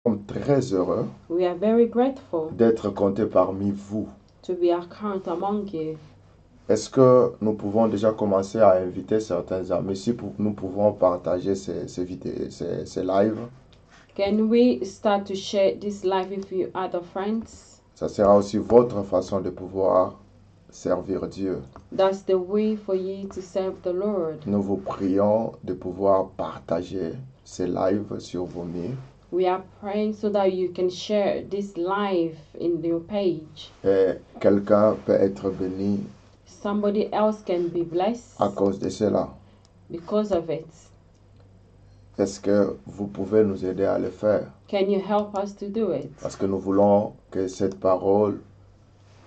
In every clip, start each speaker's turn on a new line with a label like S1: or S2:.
S1: Nous sommes très heureux
S2: We are very grateful
S1: d'être comptés parmi vous.
S2: to be account among you.
S1: Est-ce que nous pouvons déjà commencer à inviter certains amis si nous pouvons partager ces vidéos, ces lives?
S2: Can we start to share this live with you other friends?
S1: Ça sera aussi votre façon de pouvoir servir Dieu.
S2: That's the way for you to serve the Lord.
S1: Nous vous prions de pouvoir partager ces lives sur vos murs.
S2: We are praying so that you can share this live in your page.
S1: Et quelqu'un peut être béni
S2: Somebody else can be blessed
S1: à cause de cela.
S2: because of it.
S1: Est-ce que vous pouvez nous aider à le faire?
S2: Can you help us to do it?
S1: Parce que nous voulons que cette parole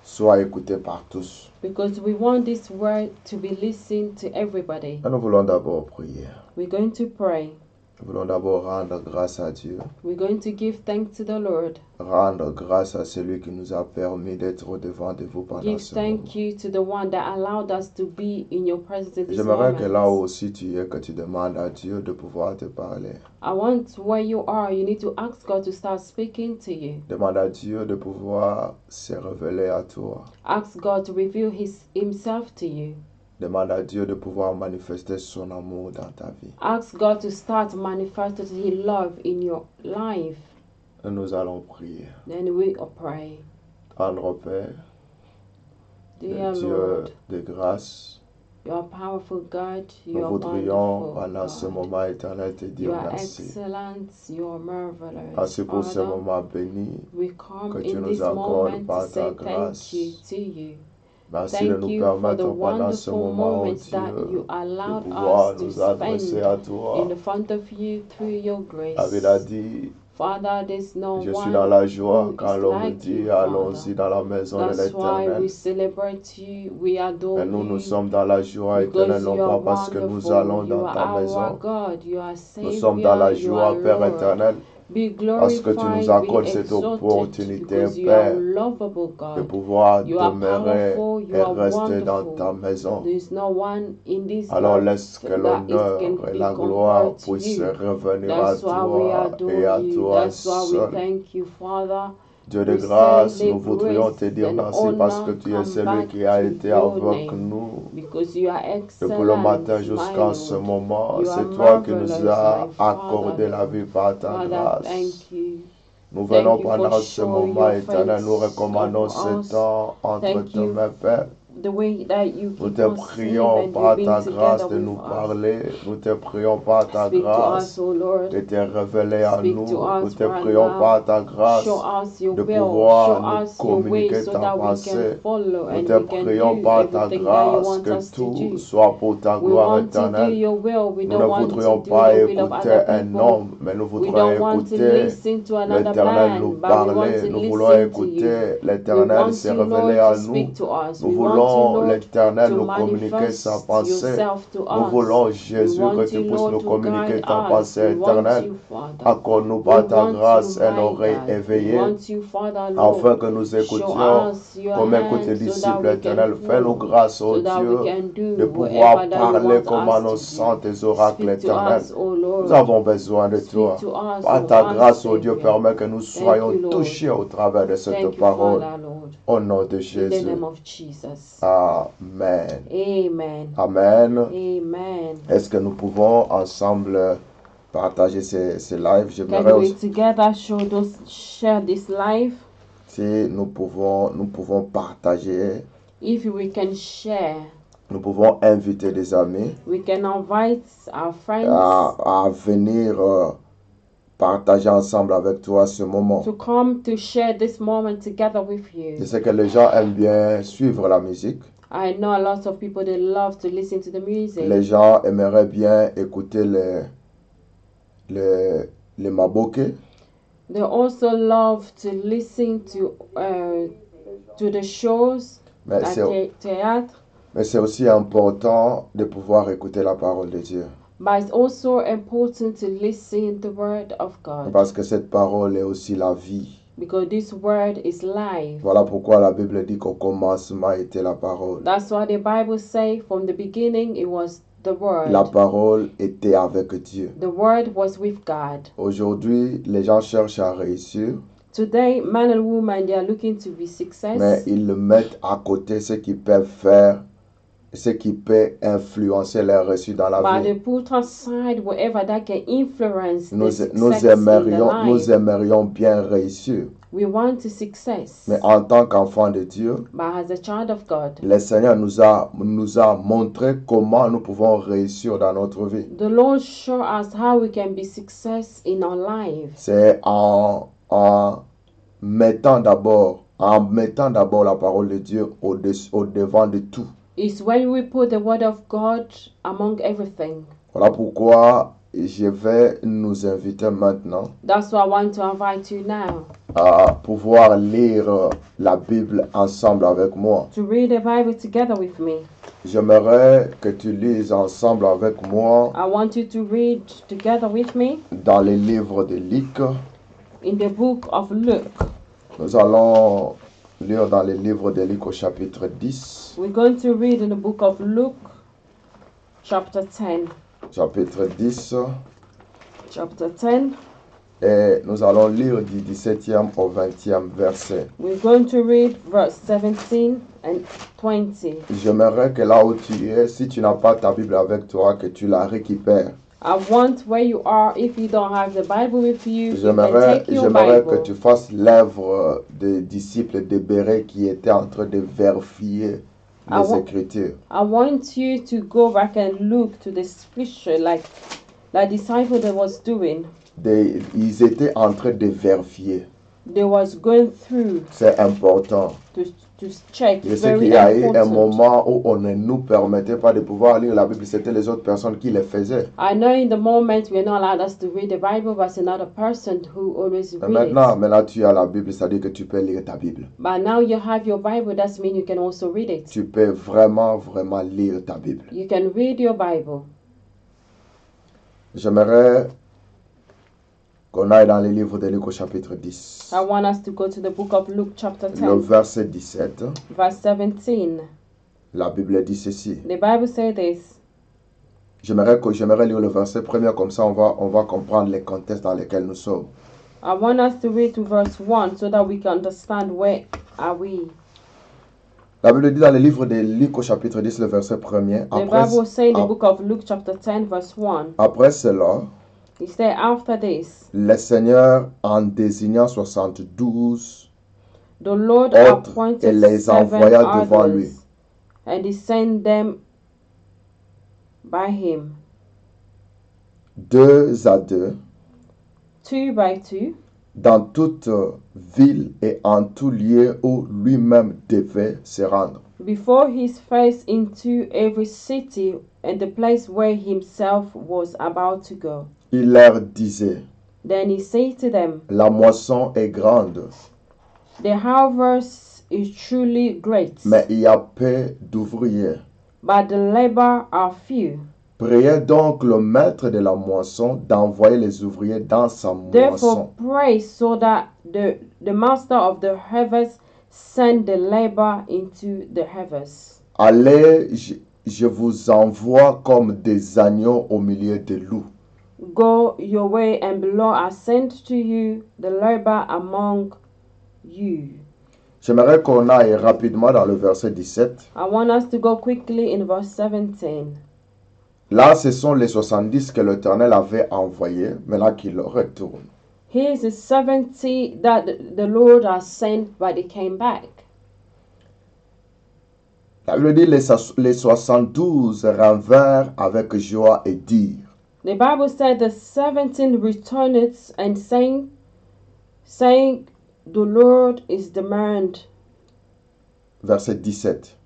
S1: soit écoutée par tous.
S2: Because we want this word to be listened to everybody.
S1: Et nous voulons d'abord prier.
S2: We're going to pray.
S1: Nous voulons d'abord rendre grâce à Dieu.
S2: We're going to give thanks to the Lord.
S1: Rendre grâce à celui qui nous a permis d'être au-devant de vous pendant
S2: Give
S1: ce moment.
S2: thank you to the one that allowed us to be in your presence at this
S1: J'aimerais que là
S2: moment.
S1: aussi tu es, que tu demandes à Dieu de pouvoir te parler.
S2: I want where you are, you need to ask God to start speaking to you.
S1: Demande à Dieu de pouvoir se révéler à toi.
S2: Ask God to reveal himself to you.
S1: Demande à Dieu de pouvoir manifester son amour dans ta vie.
S2: Ask God to start manifesting his love in your life.
S1: Et nous allons prier.
S2: Then we pray.
S1: Tendre Père,
S2: Dear
S1: Dieu
S2: Lord,
S1: de grâce,
S2: you are powerful God,
S1: nous
S2: you are
S1: voudrions
S2: wonderful
S1: pendant ce
S2: God.
S1: moment éternel te
S2: You
S1: dire
S2: are
S1: merci.
S2: excellent, you are marvelous.
S1: Merci pour ce
S2: Father,
S1: moment béni.
S2: we come
S1: que tu
S2: in
S1: nous
S2: this
S1: accordes
S2: moment
S1: par
S2: to say
S1: ta grâce.
S2: thank you to you.
S1: Merci de
S2: Thank
S1: nous
S2: you for the
S1: permettre pendant ce
S2: wonderful
S1: moment, oh
S2: moments that
S1: Dieu,
S2: you
S1: de
S2: allowed
S1: pouvoir
S2: us to
S1: nous adresser
S2: spend
S1: à
S2: in
S1: toi.
S2: the front of you through your grace.
S1: David a dit,
S2: Father, there's no
S1: je suis
S2: one
S1: dans la joie
S2: who
S1: quand
S2: is
S1: l'on me
S2: like
S1: dit,
S2: you,
S1: allons-y
S2: Father.
S1: dans la maison de
S2: That's why
S1: l'Éternel.
S2: we celebrate you, we adore
S1: Et nous, nous
S2: you,
S1: sommes dans la joie éternelle,
S2: because
S1: non
S2: you are
S1: pas parce que nous
S2: wonderful.
S1: allons
S2: You
S1: dans
S2: are
S1: ta
S2: our
S1: maison.
S2: God, you are
S1: Nous sommes dans la
S2: Savior, you are
S1: joie, Père
S2: Lord.
S1: éternel,
S2: Be
S1: parce que tu nous
S2: glorified, be
S1: accordes cette
S2: exalted,
S1: opportunité,
S2: because you are
S1: Père,
S2: lovable
S1: de
S2: God.
S1: pouvoir
S2: You are
S1: demeurer
S2: powerful, you
S1: et
S2: are
S1: rester dans ta
S2: wonderful.
S1: maison.
S2: There is no one in this
S1: Alors
S2: earth
S1: laisse que
S2: that
S1: l'honneur
S2: can
S1: et
S2: be
S1: la gloire
S2: compared to
S1: puissent
S2: you.
S1: revenir à
S2: That's why we
S1: toi
S2: adore
S1: et à
S2: you.
S1: toi
S2: That's why we
S1: seul.
S2: thank you, Father.
S1: Dieu de
S2: We
S1: grâce,
S2: say
S1: nous
S2: let
S1: voudrions
S2: grace
S1: te dire
S2: and
S1: merci parce que
S2: honor
S1: tu es
S2: come
S1: celui
S2: back
S1: qui a
S2: to
S1: été
S2: your
S1: avec
S2: name,
S1: nous
S2: because you are
S1: depuis le matin
S2: excellent, my
S1: jusqu'à ce
S2: Lord.
S1: moment.
S2: You are
S1: C'est toi qui nous
S2: marvelous,
S1: as
S2: my Father,
S1: accordé la vie
S2: Lord.
S1: par ta
S2: Father,
S1: grâce.
S2: thank you.
S1: Nous
S2: Thank
S1: venons
S2: you for
S1: pendant ce
S2: showing
S1: moment
S2: your
S1: éternel, nous
S2: face
S1: recommandons
S2: over
S1: ce
S2: us.
S1: temps entre
S2: Thank
S1: tes
S2: you
S1: mains, Père.
S2: the way that you
S1: Nous
S2: keep
S1: te
S2: us safe
S1: prions
S2: and you
S1: par
S2: being
S1: ta grâce
S2: together
S1: de
S2: with
S1: nous
S2: us.
S1: parler. Nous te prions par ta
S2: Speak to us,
S1: grâce
S2: O Lord.
S1: de te révéler à
S2: Speak to
S1: nous. Nous
S2: us
S1: te
S2: right
S1: prions
S2: now.
S1: par ta
S2: Show
S1: grâce
S2: us your
S1: de
S2: will. Show
S1: pouvoir nous
S2: us your way
S1: communiquer
S2: so
S1: ta
S2: that we
S1: pensée.
S2: can follow
S1: Nous
S2: and
S1: te
S2: we can
S1: prions
S2: do
S1: par ta
S2: everything that you
S1: grâce
S2: want
S1: que
S2: us to
S1: tout
S2: do.
S1: soit pour ta
S2: We
S1: gloire
S2: want to do
S1: éternelle.
S2: your will. We
S1: Nous ne
S2: don't want to
S1: voudrions
S2: do
S1: pas
S2: the will of
S1: écouter
S2: other
S1: un
S2: people.
S1: homme, mais nous
S2: We
S1: voudrions
S2: don't want to
S1: écouter
S2: listen to another
S1: l'Éternel nous
S2: man, but we want
S1: parler.
S2: to
S1: Nous voulons
S2: listen to you.
S1: écouter
S2: We
S1: l'Éternel
S2: want
S1: se
S2: you,
S1: révéler
S2: Lord,
S1: à
S2: to
S1: nous.
S2: speak to us.
S1: Nous
S2: We want you,
S1: voulons
S2: Lord,
S1: l'Éternel
S2: to
S1: nous communiquer sa
S2: manifest
S1: pensée.
S2: yourself to
S1: Nous
S2: us.
S1: voulons
S2: We
S1: Jésus que
S2: want
S1: tu
S2: you,
S1: puisses
S2: Lord,
S1: nous
S2: to
S1: communiquer
S2: guide
S1: ta
S2: us.
S1: pensée
S2: We want
S1: éternelle.
S2: you, Father.
S1: Accorde-nous
S2: We
S1: par ta
S2: want
S1: grâce
S2: you,
S1: une
S2: my
S1: oreille
S2: God. We
S1: éveillée
S2: want you, Father,
S1: afin
S2: Lord.
S1: que nous
S2: Show
S1: écoutions
S2: us your
S1: comme écoutent tes
S2: hand so that
S1: disciples
S2: we can
S1: éternels. Fais-nous
S2: follow,
S1: grâce, ô
S2: so that we
S1: Dieu,
S2: can
S1: de
S2: do
S1: pouvoir
S2: whatever that you
S1: parler
S2: want
S1: comme
S2: us to
S1: annonçant
S2: do.
S1: tes oracles
S2: Speak to
S1: éternels.
S2: us, O
S1: Nous
S2: Lord.
S1: avons besoin de
S2: Speak
S1: toi.
S2: to us,
S1: Par
S2: O
S1: ta
S2: our
S1: grâce, ô Dieu,
S2: Savior.
S1: permet que nous
S2: Thank
S1: soyons
S2: you, Lord.
S1: touchés au travers de cette
S2: Thank you,
S1: parole.
S2: Father, Lord.
S1: Au nom de
S2: In the
S1: Jésus.
S2: name of Jesus.
S1: Amen.
S2: Amen.
S1: Amen.
S2: Amen.
S1: Est-ce que nous pouvons ensemble partager ces lives?
S2: Can
S1: J'aimerais
S2: we
S1: aussi,
S2: together share this live?
S1: si nous pouvons partager,
S2: If we can share,
S1: nous pouvons inviter des amis
S2: we can invite our friends
S1: à venir partager ensemble avec toi ce moment.
S2: to come to share this moment together with
S1: Je
S2: you.
S1: sais que les gens aiment bien suivre la musique.
S2: I know a lot of people, they love to listen to the music.
S1: Les gens aimeraient bien écouter les maboké.
S2: They also love to listen to the shows
S1: Mais
S2: at
S1: c'est
S2: theater.
S1: Mais c'est aussi important de pouvoir écouter la parole de Dieu.
S2: But it's also important to listen to the word of God,
S1: Parce que cette parole est aussi la vie.
S2: because this word is life.
S1: Voilà pourquoi la Bible dit qu'au commencement était la parole.
S2: That's why the Bible says from the beginning it was the Word.
S1: La parole était avec Dieu.
S2: The Word was with God.
S1: Aujourd'hui, les gens cherchent à réussir,
S2: Today, man and woman, they are looking to be success,
S1: mais ils mettent à côté ce qu'ils peuvent faire, ce qui peut influencer leur réussite dans la
S2: but they
S1: vie.
S2: put aside whatever that can influence the
S1: Nous
S2: success in the life.
S1: aimerions bien réussir.
S2: We want to success,
S1: Mais en tant qu'enfant de Dieu,
S2: but as a child of God,
S1: le Seigneur nous a montré comment nous pouvons réussir dans notre vie.
S2: the Lord show us how we can be success in our life.
S1: C'est en mettant d'abord la parole de Dieu au devant de tout.
S2: It's when we put the Word of God among everything.
S1: Voilà pourquoi je vais nous inviter maintenant
S2: That's why I want to invite you now
S1: à pouvoir lire la Bible ensemble avec moi.
S2: to read the Bible together with me.
S1: J'aimerais que tu lises ensemble avec moi
S2: I want you to read together with me
S1: dans les livres de Luc.
S2: in the book of Luke.
S1: Nous allons lire dans les livres de Luc au chapitre 10.
S2: We're going to read in the book of Luke, chapter 10.
S1: Chapitre 10.
S2: Chapter 10.
S1: Et nous allons lire du 17e au 20e verset.
S2: We're going to read verse 17 and 20.
S1: J'aimerais que là où tu es, si tu n'as pas ta Bible avec toi, que tu la récupères.
S2: I want where you are, if you don't have the Bible with you, you can
S1: J'aimerais
S2: take your
S1: que
S2: Bible.
S1: tu fasses l'œuvre des disciples de Béret qui étaient en train de vérifier les Écritures.
S2: I want you to go back and look to the scripture like the disciple that was doing.
S1: Ils étaient en train de vérifier.
S2: They was going through
S1: C'est important.
S2: to check.
S1: Je
S2: It's
S1: sais
S2: very
S1: qu'il y a eu un
S2: important.
S1: moment où on ne nous permettait pas de pouvoir lire la Bible. C'était les autres personnes qui le faisaient.
S2: I know in the moment we're not allowed us to read the Bible, but it's another person who always
S1: Mais
S2: read
S1: maintenant, tu as la Bible, c'est-à-dire que tu peux lire ta Bible.
S2: it. But now you have your Bible, that means you can also read it.
S1: Tu peux vraiment lire ta Bible.
S2: You can read your Bible.
S1: J'aimerais qu'on aille dans les livres de Luc au chapitre 10.
S2: I want us to go to the book of Luke chapter
S1: Le
S2: 10,
S1: verset 17,
S2: verse 17.
S1: la Bible dit ceci.
S2: The Bible says this.
S1: J'aimerais lire le verset premier, comme ça on va comprendre les contextes dans lesquels nous sommes.
S2: I want us to read to verse 1 so that we can understand where are we.
S1: La Bible dit dans le livre de Luc au chapitre 10, le verset premier.
S2: The Bible says in the book of Luke chapter 10 verse 1.
S1: Après cela,
S2: He said after this,
S1: le Seigneur en désignant 72
S2: the Lord
S1: autres et
S2: appointed
S1: les
S2: 7
S1: envoya devant lui.
S2: others, and he sent them by him,
S1: 2 à 2,
S2: 2 by 2,
S1: dans toute ville et en tout lieu où lui-même devait se rendre.
S2: before his face into every city and the place where himself was about to go.
S1: Il leur disait,
S2: Then he said to them,
S1: la moisson est grande,
S2: the harvest is truly great,
S1: mais il y a peu d'ouvriers.
S2: but the labor are few.
S1: Priez donc le maître de la moisson d'envoyer les ouvriers dans sa
S2: Therefore
S1: moisson.
S2: pray so that the master of the harvest send the labor into the harvest.
S1: Allez, je vous envoie comme des agneaux au milieu des loups.
S2: Go your way, and below I send to you the labor among you.
S1: J'aimerais qu'on aille rapidement dans le verset 17.
S2: I want us to go quickly in verse 17.
S1: Là, ce sont les 70 que l'Éternel avait envoyés, maintenant qu'il retourne.
S2: Here's the 70 that the Lord has sent, but they came back.
S1: La Bible dit les 72 revinrent avec joie et dirent.
S2: The Bible said the 17 returned and saying, the Lord is the man.
S1: Verset 17.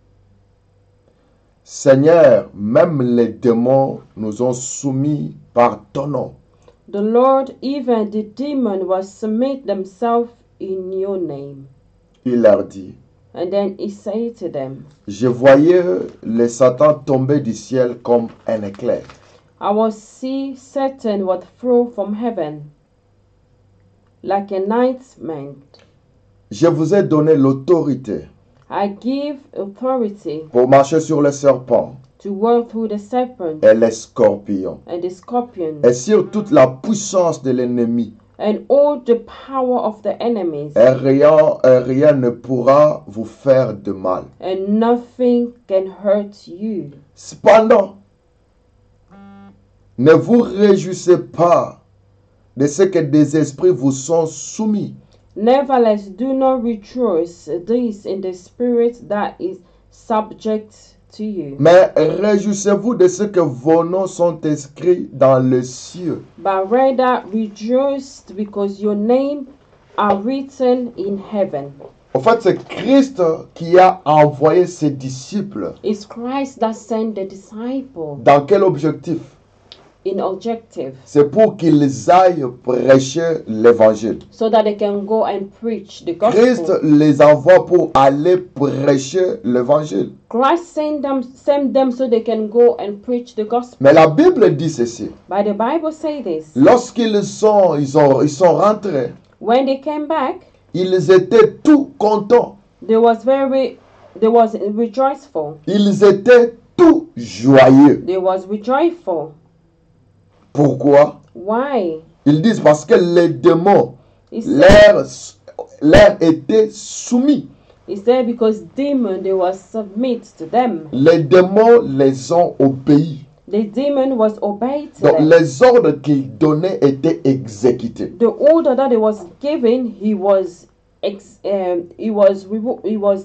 S1: Seigneur, même les démons nous ont soumis par ton nom.
S2: The Lord, even the demon, was submit themselves in your name.
S1: Il leur dit,
S2: And then he said to them,
S1: je voyais les Satan tomber du ciel comme un éclair.
S2: I will see Satan was thrown from heaven like a nightman.
S1: Je vous ai donné l'autorité
S2: I give authority
S1: pour marcher sur les serpents
S2: to walk through the serpent
S1: et les scorpions,
S2: and the scorpion,
S1: et sur toute la puissance de l'ennemi.
S2: and all the power of the enemies,
S1: Et rien ne pourra vous faire de mal.
S2: and nothing can hurt you.
S1: Cependant, ne vous réjouissez pas de ce que des esprits vous sont soumis,
S2: Nevertheless, do not rejoice this in the spirit that is subject to you,
S1: mais réjouissez-vous de ce que vos noms sont inscrits dans les cieux.
S2: but rather rejoice because your name are written in heaven.
S1: En fait, c'est Christ qui a envoyé ses disciples.
S2: It's Christ that sent the disciple
S1: Dans quel objectif?
S2: in objective,
S1: C'est pour qu'ils aillent prêcher l'évangile.
S2: so that they can go and preach the
S1: Christ
S2: gospel.
S1: les envoie pour aller prêcher l'évangile.
S2: Christ sent them so they can go and preach the gospel.
S1: Mais la Bible dit ceci.
S2: But the Bible say this:
S1: Lorsqu'ils sont rentrés,
S2: when they came back,
S1: ils étaient tout contents.
S2: they was rejoiceful.
S1: Ils étaient tout joyeux.
S2: They was rejoiceful.
S1: Pourquoi?
S2: Why?
S1: Ils disent parce que les démons
S2: He said,
S1: leur étaient soumis.
S2: because demon they was submit to them.
S1: Les démons les ont obéis.
S2: The demon was obeyed to
S1: Donc
S2: them.
S1: les ordres qu'ils donnaient étaient exécutés.
S2: The order that he was given, he was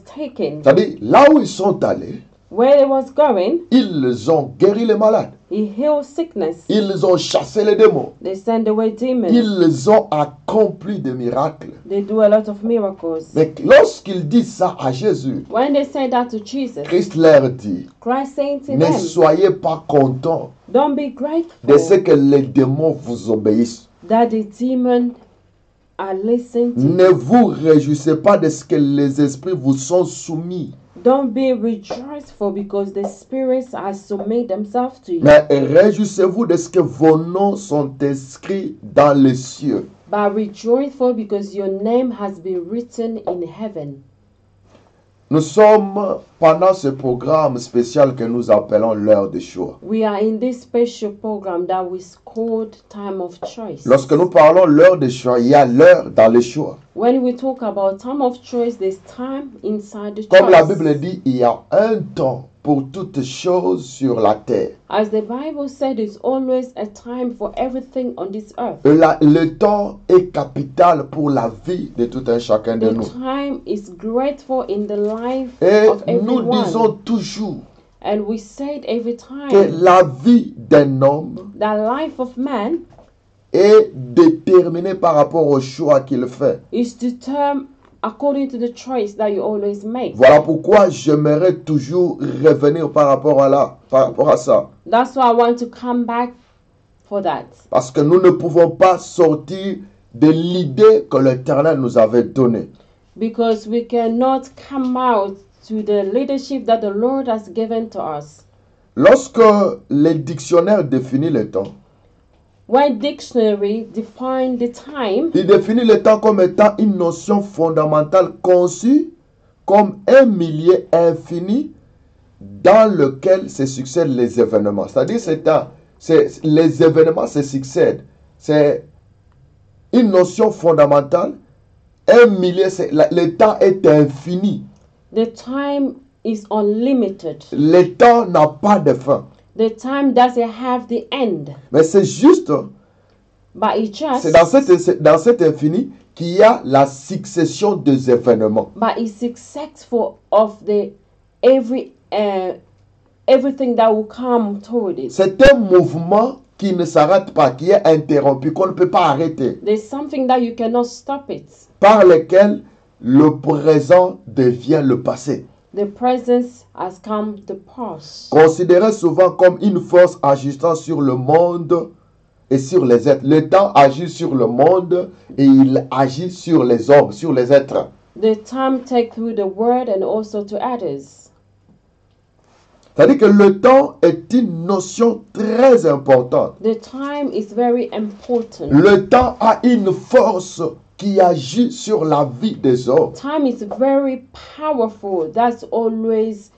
S2: taken.
S1: C'est-à-dire, là où ils sont allés,
S2: Where he was going,
S1: ils ont guéri les malades.
S2: he healed sickness.
S1: Ils ont chassé les démons.
S2: They send away demons.
S1: Ils ont accompli des miracles.
S2: They do a lot of miracles.
S1: Mais lorsqu'ils disent ça à Jésus,
S2: When they say that to Jesus,
S1: Christ leur dit,
S2: Christ saying to
S1: ne
S2: them,
S1: soyez pas contents
S2: don't be
S1: de ce
S2: grateful
S1: que les démons vous obéissent.
S2: that the demon are listening to
S1: Ne
S2: you.
S1: vous réjouissez pas de ce que les esprits vous sont soumis.
S2: Don't be rejoiceful because the spirits are submit themselves to you.
S1: Mais réjouissez-vous de ce que vos noms sont inscrits dans les cieux.
S2: But rejoiceful because your name has been written in heaven.
S1: Nous sommes pendant ce programme spécial que nous appelons l'heure de choix.
S2: We are in this special program that we called Time of Choice.
S1: Lorsque nous parlons l'heure de choix, il y a l'heure dans les choix.
S2: When we talk about time of choice, there's time inside the
S1: Comme la
S2: choice.
S1: Bible dit, il y a un temps pour toutes choses sur la terre.
S2: As the Bible said, there's always a time for everything on this earth.
S1: Le temps est capital pour la vie de tout un chacun de
S2: The
S1: nous.
S2: time is grateful in the life
S1: Et
S2: of
S1: nous
S2: everyone.
S1: disons toujours
S2: And we said every
S1: que
S2: time
S1: la vie d'un homme
S2: the life of man
S1: est déterminée par rapport au choix qu'il fait.
S2: is determined according to the choice that you always make.
S1: Voilà pourquoi j'aimerais toujours revenir par rapport à ça.
S2: That's why I want to come back for that.
S1: Parce que nous ne pouvons pas sortir de l'idée que l'Éternel nous avait donnée.
S2: Because we cannot come out to the leadership that the Lord has given to us.
S1: Lorsque le dictionnaire définit le temps,
S2: When dictionary define the time,
S1: il définit le temps comme étant une notion fondamentale conçue comme un milieu infini dans lequel se succèdent les événements. C'est-à-dire les événements se succèdent. C'est une notion fondamentale. Un milieu, le temps est infini.
S2: the time is unlimited.
S1: Le temps n'a pas de fin.
S2: The time doesn't have the end.
S1: Mais c'est juste,
S2: But it just,
S1: c'est dans cet infini qu'il y a la succession des événements.
S2: but it's successful of the everything that will come toward it.
S1: C'est un mouvement qui ne s'arrête pas, qui est interrompu, qu'on ne peut pas arrêter,
S2: There's something that you cannot stop it.
S1: par lequel le présent devient le passé.
S2: The presence has come the past.
S1: Considéré souvent comme une force agissant sur le monde et sur les êtres. Le temps agit sur le monde et il agit sur les hommes, sur les êtres.
S2: The time take through the word and also to others.
S1: C'est-à-dire que le temps est une notion très importante.
S2: The time is very important.
S1: Le temps a une force qui agit sur la vie des hommes.
S2: Time is very powerful. That's always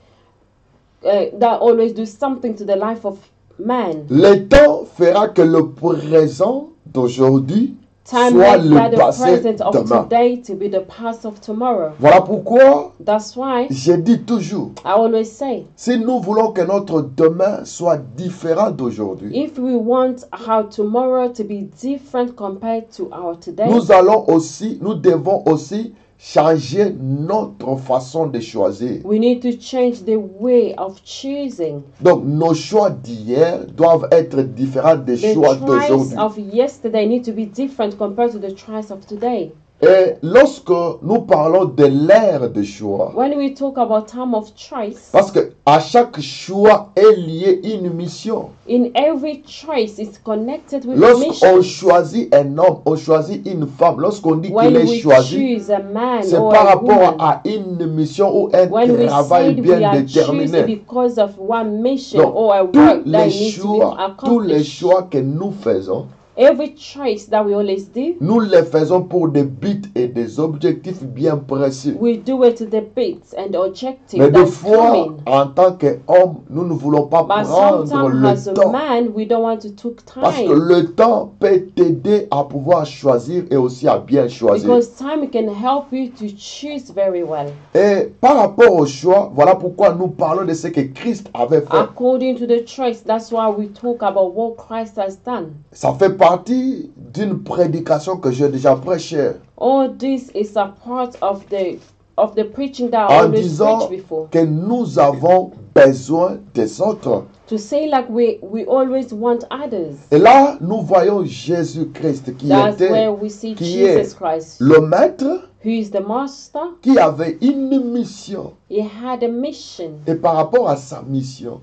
S2: that always do something to the life of man.
S1: Le temps fera que le présent d'aujourd'hui
S2: Time
S1: soit
S2: makes
S1: le
S2: that the
S1: passé
S2: present of
S1: demain.
S2: today to be the past of tomorrow.
S1: Voilà pourquoi
S2: That's why
S1: je dis toujours,
S2: I always say,
S1: si nous voulons que notre demain soit différent d'aujourd'hui,
S2: if we want our tomorrow to be different compared to our today,
S1: nous devons aussi changer notre façon de choisir.
S2: we need to change the way of choosing.
S1: Donc nos choix d'hier doivent être différents des
S2: The
S1: choix
S2: choice
S1: d'aujourd'hui.
S2: of yesterday need to be different compared to the choice of today.
S1: Et lorsque nous parlons de l'ère de choix,
S2: When we talk about time of choice,
S1: parce que à chaque choix est lié une mission.
S2: in every choice is connected with a
S1: Lorsqu'on
S2: mission.
S1: choisit un homme, on choisit une femme. Lorsqu'on dit
S2: When
S1: qu'il est
S2: we
S1: choisi,
S2: choose a man
S1: c'est
S2: or
S1: par
S2: a
S1: rapport
S2: woman,
S1: à une mission ou un
S2: when we
S1: travail
S2: said we
S1: bien
S2: are choosing
S1: déterminé.
S2: because of one mission
S1: Donc,
S2: or a
S1: tous
S2: work that
S1: les
S2: needs to be
S1: choix, tous les
S2: accomplished,
S1: choix que nous faisons,
S2: every choice that we always do,
S1: nous les faisons pour des buts et des objectifs bien précis.
S2: we do it to the beats and the objective
S1: Mais des
S2: that's
S1: fois,
S2: coming.
S1: en tant qu'homme, nous ne voulons pas
S2: But
S1: prendre
S2: sometimes as
S1: le
S2: a
S1: temps.
S2: man, we don't want to take
S1: Parce que
S2: time.
S1: le temps peut t'aider à pouvoir choisir et aussi à bien choisir.
S2: Because time can help you to choose very well.
S1: Et par rapport au choix, voilà pourquoi nous parlons de ce que Christ avait fait.
S2: According to the choice, that's why we talk about what Christ has done.
S1: Ça fait partie d'une prédication que j'ai déjà prêchée.
S2: All this is a part of the preaching that I
S1: En
S2: always
S1: disant
S2: preach before.
S1: que nous avons besoin des autres.
S2: To say like we always want others.
S1: Et là, nous voyons Jésus-Christ qui
S2: That's
S1: était
S2: where we see
S1: qui
S2: Jesus Christ,
S1: le maître,
S2: who is the master.
S1: qui avait une mission.
S2: He had a mission.
S1: Et par rapport à sa mission,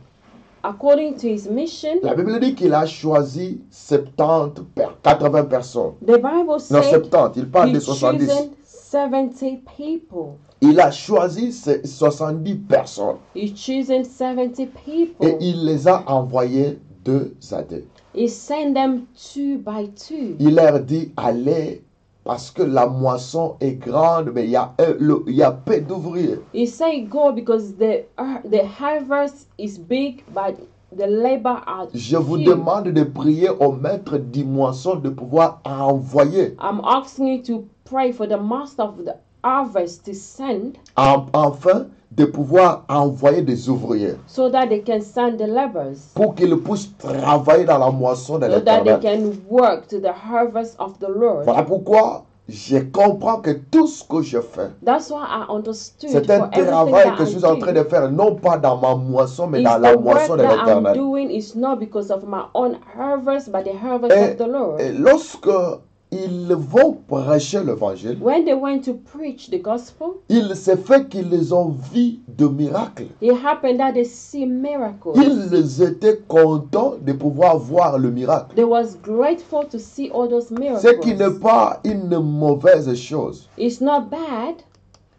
S2: According to his mission,
S1: la Bible dit qu'il a choisi 80 personnes.
S2: the Bible
S1: Non,
S2: said
S1: 70, il parle
S2: he
S1: de 70.
S2: chosen 70 people.
S1: Il a choisi ces 70 personnes
S2: He chosen 70
S1: et
S2: people.
S1: il les a envoyés deux à deux.
S2: He sent them 2 by 2.
S1: Il leur dit, allez, parce que la moisson est grande, mais il y a peu d'ouvriers.
S2: He said go because the harvest is big, but the labor are
S1: Je vous
S2: few.
S1: demande de prier au maître du moisson de pouvoir envoyer,
S2: I'm asking you to pray for the master of the harvest to send
S1: enfin, de pouvoir envoyer des ouvriers
S2: so that they can send the laborers,
S1: pour qu'ils puissent travailler dans la moisson de
S2: so that they
S1: l'Éternel.
S2: can work to the harvest of the Lord.
S1: Voilà pourquoi je comprends que tout ce que je fais,
S2: That's why I understood
S1: c'est
S2: for
S1: un
S2: everything
S1: travail
S2: that
S1: que je
S2: I
S1: suis en train
S2: do.
S1: de faire, non pas dans ma moisson, mais
S2: Is
S1: dans la
S2: the work
S1: moisson de
S2: that I'm
S1: l'Éternel.
S2: doing is not because of my own harvest, but the harvest
S1: Et,
S2: of the Lord.
S1: et lorsque ils vont prêcher l'évangile,
S2: When they went to preach the gospel,
S1: il s'est fait qu'ils ont vu de miracles.
S2: it happened that they see miracles.
S1: Ils étaient contents de pouvoir voir le miracle.
S2: They was grateful to see all those
S1: Ce qui n'est
S2: miracles.
S1: pas une mauvaise chose.
S2: It's not bad.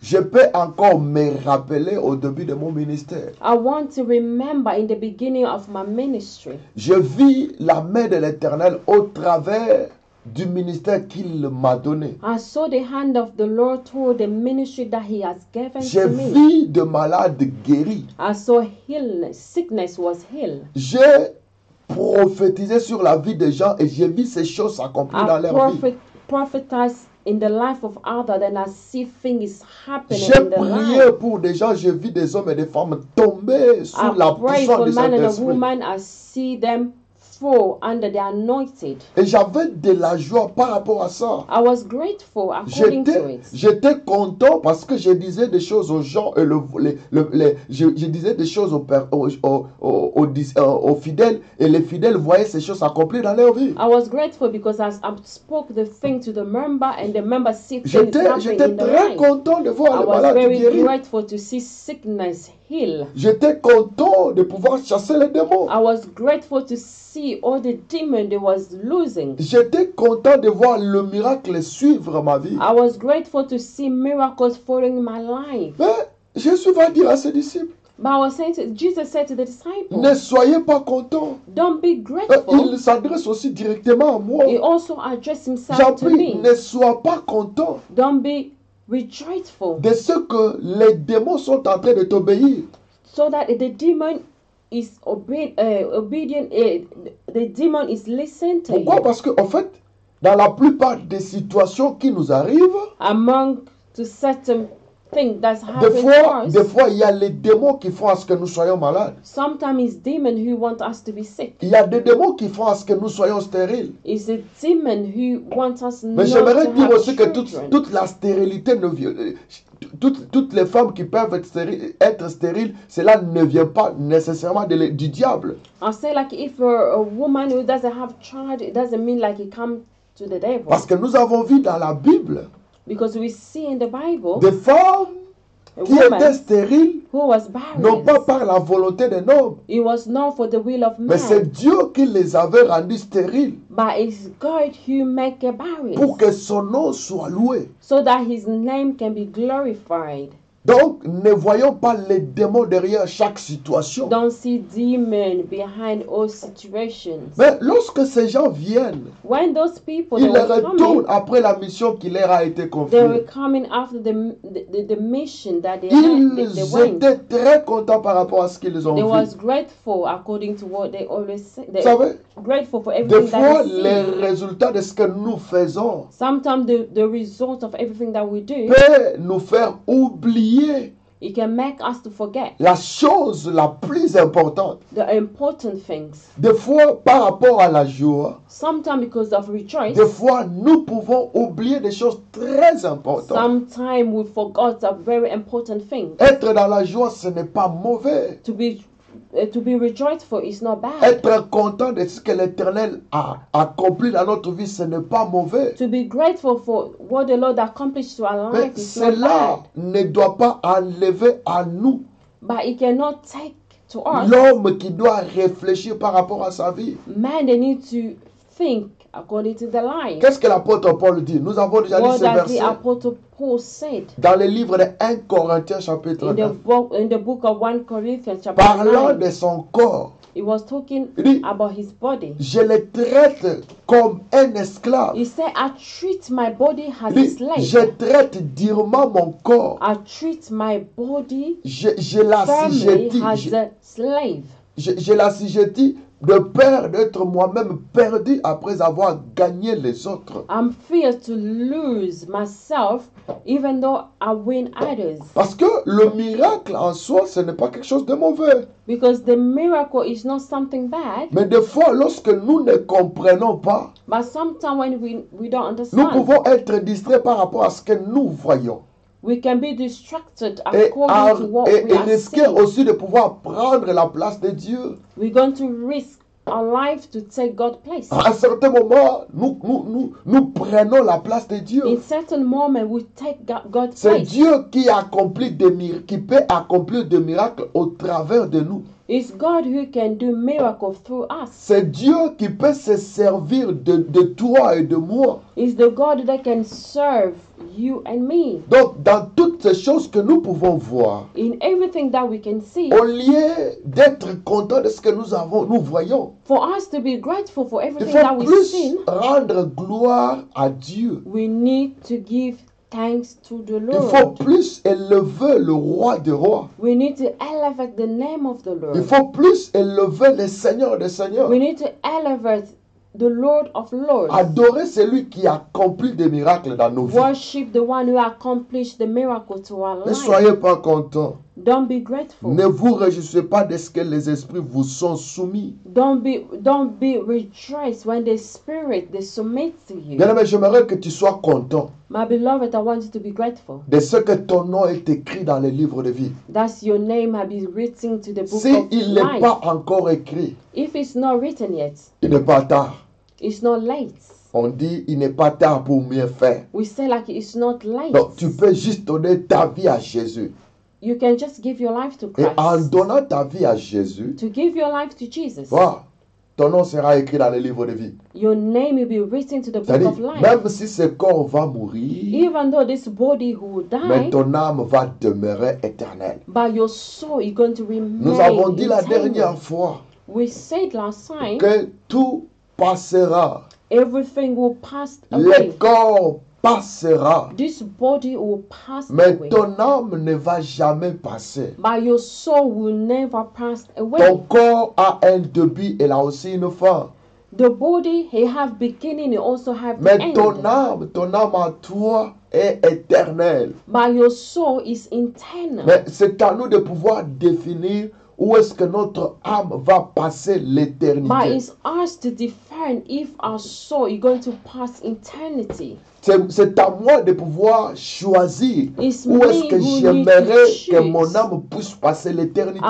S1: Je peux encore me rappeler au début de mon ministère.
S2: I want to remember in the beginning of my ministry,
S1: Je vis la main de l'Éternel au travers du ministère qu'il m'a donné.
S2: I saw the hand of the Lord toward the ministry that He has given
S1: J'ai
S2: to me.
S1: vu de malades guéris.
S2: I saw illness, sickness was healed.
S1: J'ai prophétisé sur la vie des gens et j'ai vu ces choses s'accomplir dans
S2: I
S1: leur vie.
S2: prophesied in the life of others, and I see things happening
S1: J'ai
S2: in their
S1: prié
S2: life.
S1: pour des gens, j'ai vu des hommes et des femmes tomber sous
S2: I
S1: la
S2: pray
S1: puissance
S2: for
S1: du
S2: man and a
S1: Saint-Esprit.
S2: woman. I see them fall under the anointed.
S1: Et j'avais de la joie par rapport à ça.
S2: I was grateful according to it.
S1: J'étais content parce que je disais des choses aux gens et je disais des choses aux fidèles et les fidèles voyaient ces choses s'accomplir dans leur vie.
S2: I was grateful because as I spoke the thing to the member and the member see things
S1: J'étais
S2: happening in their
S1: très
S2: life.
S1: content de voir
S2: I
S1: les
S2: was
S1: malades
S2: very
S1: guéris.
S2: grateful to see sickness heal.
S1: J'étais content de pouvoir chasser les démons.
S2: I was grateful to see all the demons they was losing.
S1: J'étais content de voir le miracle suivre ma vie.
S2: I was grateful to see miracles following my life.
S1: Mais Jésus va dire à ses disciples,
S2: But I was saying to Jesus said to the disciples,
S1: ne soyez pas contents.
S2: don't be grateful.
S1: Il s'adresse aussi directement à moi.
S2: He also addressed himself
S1: J'en
S2: to
S1: prie,
S2: me.
S1: ne sois pas content
S2: Don't be rejoiceful
S1: de ce que les démons sont en train de t'obéir.
S2: so that the demon is obedient, the demon is listening to
S1: Pourquoi?
S2: you.
S1: Parce qu'en fait, dans la plupart des situations qui nous arrivent,
S2: Among to certain things that's
S1: des
S2: happening to
S1: fois,
S2: us,
S1: il y a les démons qui font à ce que nous soyons malades.
S2: sometimes it's demon who want us to be sick.
S1: Il y a des démons qui font à ce que nous soyons stériles.
S2: It's a demon who wants us not
S1: Mais j'aimerais
S2: to
S1: dire
S2: have
S1: aussi que
S2: children.
S1: toute la stérilité ne vient... Toutes les femmes qui peuvent être stériles, cela ne vient pas nécessairement du diable.
S2: I'll say like if a woman who doesn't have child, it doesn't mean like it come to the devil.
S1: Parce que nous avons vu dans la Bible
S2: Because we see in the Bible
S1: des femmes
S2: a
S1: qui étaient
S2: woman
S1: stériles,
S2: who was
S1: non pas
S2: barren.
S1: par la volonté d'un homme,
S2: It was not for the will of
S1: mais c'est
S2: man,
S1: Dieu qui les avait rendues stériles
S2: but it's God who make a barren,
S1: pour que son nom soit loué.
S2: so that his name can be glorified.
S1: Donc, ne voyons pas les démons derrière chaque situation.
S2: Don't see demon behind all situations.
S1: Mais lorsque ces gens viennent,
S2: When those people they
S1: ils
S2: were
S1: retournent
S2: coming,
S1: après la mission qui leur a été
S2: they
S1: confiée.
S2: were coming after the mission that they had. They
S1: Ils
S2: went.
S1: étaient très contents par rapport à ce qu'ils ont
S2: They
S1: vu.
S2: was grateful according to what they always say.
S1: Vous
S2: They
S1: savez,
S2: grateful for
S1: des
S2: everything
S1: fois,
S2: that they
S1: les
S2: see.
S1: résultats de ce que nous faisons
S2: Sometimes the result of everything that we do,
S1: peut nous faire oublier
S2: it can make us to forget
S1: la chose la plus importante.
S2: the important things.
S1: Des fois, par rapport à la joie,
S2: Sometimes because of rejoice,
S1: des fois, nous pouvons oublier des choses très importantes.
S2: sometimes we forgot a very important thing.
S1: Être dans la joie, ce n'est pas mauvais.
S2: To be rejoiceful is not bad.
S1: Être content de ce que l'Éternel a accompli dans notre vie, ce n'est pas mauvais.
S2: To be grateful for what the Lord accomplished to our
S1: Mais
S2: life is not
S1: cela
S2: bad.
S1: ne doit pas enlever à nous
S2: But it cannot take to us.
S1: l'homme qui doit réfléchir par rapport à sa vie.
S2: Man, they need to think according to the life.
S1: Qu'est-ce que l'apôtre Paul dit? Nous avons déjà lu
S2: What
S1: ce
S2: does the
S1: verset
S2: Apostle Paul said
S1: dans le livre de 1 Corinthiens chapitre
S2: in
S1: 9.
S2: the book of 1 Corinthians chapter
S1: Parlant
S2: 9?
S1: de son corps,
S2: He was talking
S1: il dit,
S2: about his body.
S1: je le traite comme un esclave.
S2: He said, I treat my body as
S1: Il
S2: a
S1: dit,
S2: slave.
S1: je traite durement mon corps.
S2: I treat my body
S1: Je
S2: firmly
S1: l'assujettis.
S2: as a slave.
S1: Je l'assujettis de peur d'être moi-même perdu après avoir gagné les autres.
S2: I'm feared to lose myself even though I win others.
S1: Parce que le miracle en soi, ce n'est pas quelque chose de mauvais.
S2: Because the miracle is not something bad,
S1: Mais des fois, lorsque nous ne comprenons pas,
S2: but sometimes when we don't
S1: nous
S2: understand,
S1: pouvons être distraits par rapport à ce que nous voyons.
S2: we can be distracted
S1: Et,
S2: according to what we are
S1: risquer
S2: seeing.
S1: aussi de pouvoir prendre la place de Dieu.
S2: We're going to risk our life to take God's place.
S1: À un certain moment, nous prenons la place de Dieu.
S2: In certain moment, we take God's
S1: C'est
S2: place.
S1: Dieu qui accomplit des miracles, qui peut accomplir des miracles au travers de nous.
S2: It's God who can do miracles through us.
S1: C'est Dieu qui peut se servir de toi et de moi.
S2: It's the God that can serve you and me.
S1: Donc, dans toutes ces choses que nous pouvons voir,
S2: In everything that we can see,
S1: au lieu d'être content de ce que nous voyons,
S2: for us to be grateful for
S1: il
S2: everything that
S1: faut
S2: we
S1: plus
S2: see,
S1: rendre gloire à Dieu.
S2: we need to give thanks to the
S1: Il faut
S2: Lord.
S1: plus élever le roi des rois.
S2: We need to elevate the name of the
S1: Il
S2: Lord.
S1: faut plus élever le Seigneur des Seigneurs.
S2: We need to elevate the Lord of Lords.
S1: Adorer celui qui accomplit des miracles dans nos vies.
S2: Worship the one who accomplished the miracle to our
S1: Ne
S2: life.
S1: soyez pas contents.
S2: Don't be grateful.
S1: Ne vous réjouissez pas de ce que les esprits vous sont soumis.
S2: Don't be rejoiced when the Spirit they submit to you.
S1: Bien-aimé, j'aimerais que tu sois content
S2: My beloved, I want you to be grateful.
S1: de ce que ton nom est écrit dans le livre de vie.
S2: That's your name have been written to the book
S1: Si
S2: of
S1: il n'est
S2: life.
S1: pas encore écrit,
S2: If it's not written yet,
S1: il n'est pas tard.
S2: it's not late.
S1: On dit il n'est pas tard pour mieux faire.
S2: We say like it's not late.
S1: Donc tu peux juste donner ta vie à Jésus.
S2: You can just give your life to
S1: Et en
S2: Christ.
S1: donnant ta vie à Jésus,
S2: To give your life to Jesus.
S1: voilà, ton nom sera écrit dans le livre de vie.
S2: Your name will be written to the book
S1: C'est-à-dire,
S2: of life.
S1: même si ce corps va mourir,
S2: Even though this body will
S1: mais
S2: die,
S1: ton âme va demeurer éternelle.
S2: but your soul is going to remain.
S1: Nous avons dit la
S2: eternal.
S1: dernière fois
S2: We said last time,
S1: que tout passera.
S2: everything will pass
S1: Les
S2: away.
S1: corps passera,
S2: This body will pass
S1: mais
S2: away,
S1: ton âme ne va jamais passer.
S2: but your soul will never pass
S1: Ton
S2: away.
S1: corps a un début, il a aussi une fin.
S2: The body, he have beginning, he also have the
S1: Mais ton
S2: end.
S1: âme à toi est éternelle.
S2: But your soul is internal.
S1: Mais c'est à nous de pouvoir définir où est-ce que notre âme va passer
S2: But
S1: l'éternité.
S2: it's us to define if our soul is going to pass eternity.
S1: C'est à moi de pouvoir choisir
S2: It's
S1: où est-ce
S2: me
S1: que
S2: who need
S1: j'aimerais
S2: to
S1: que
S2: choose.
S1: mon âme puisse passer l'éternité.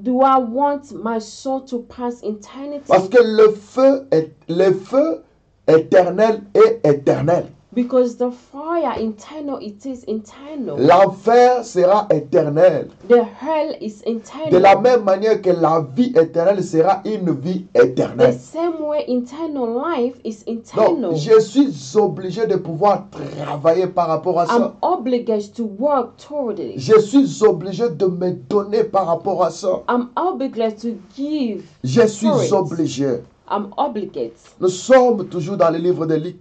S2: Do I want my soul to pass eternity?
S1: Parce que le feu éternel est éternel.
S2: Because the fire internal, it is internal.
S1: L'enfer sera éternel.
S2: The hell is
S1: De la
S2: internal.
S1: même manière que la vie éternelle sera une vie
S2: The
S1: éternelle.
S2: same way internal life is
S1: Donc,
S2: internal.
S1: je suis obligé de pouvoir travailler par rapport à ça.
S2: I'm obligated to work toward it.
S1: Je suis obligé de me donner par rapport à ça.
S2: I'm obligated to give.
S1: Je suis
S2: for it.
S1: obligé.
S2: I'm obligated.
S1: Nous sommes toujours dans le livre de Luc.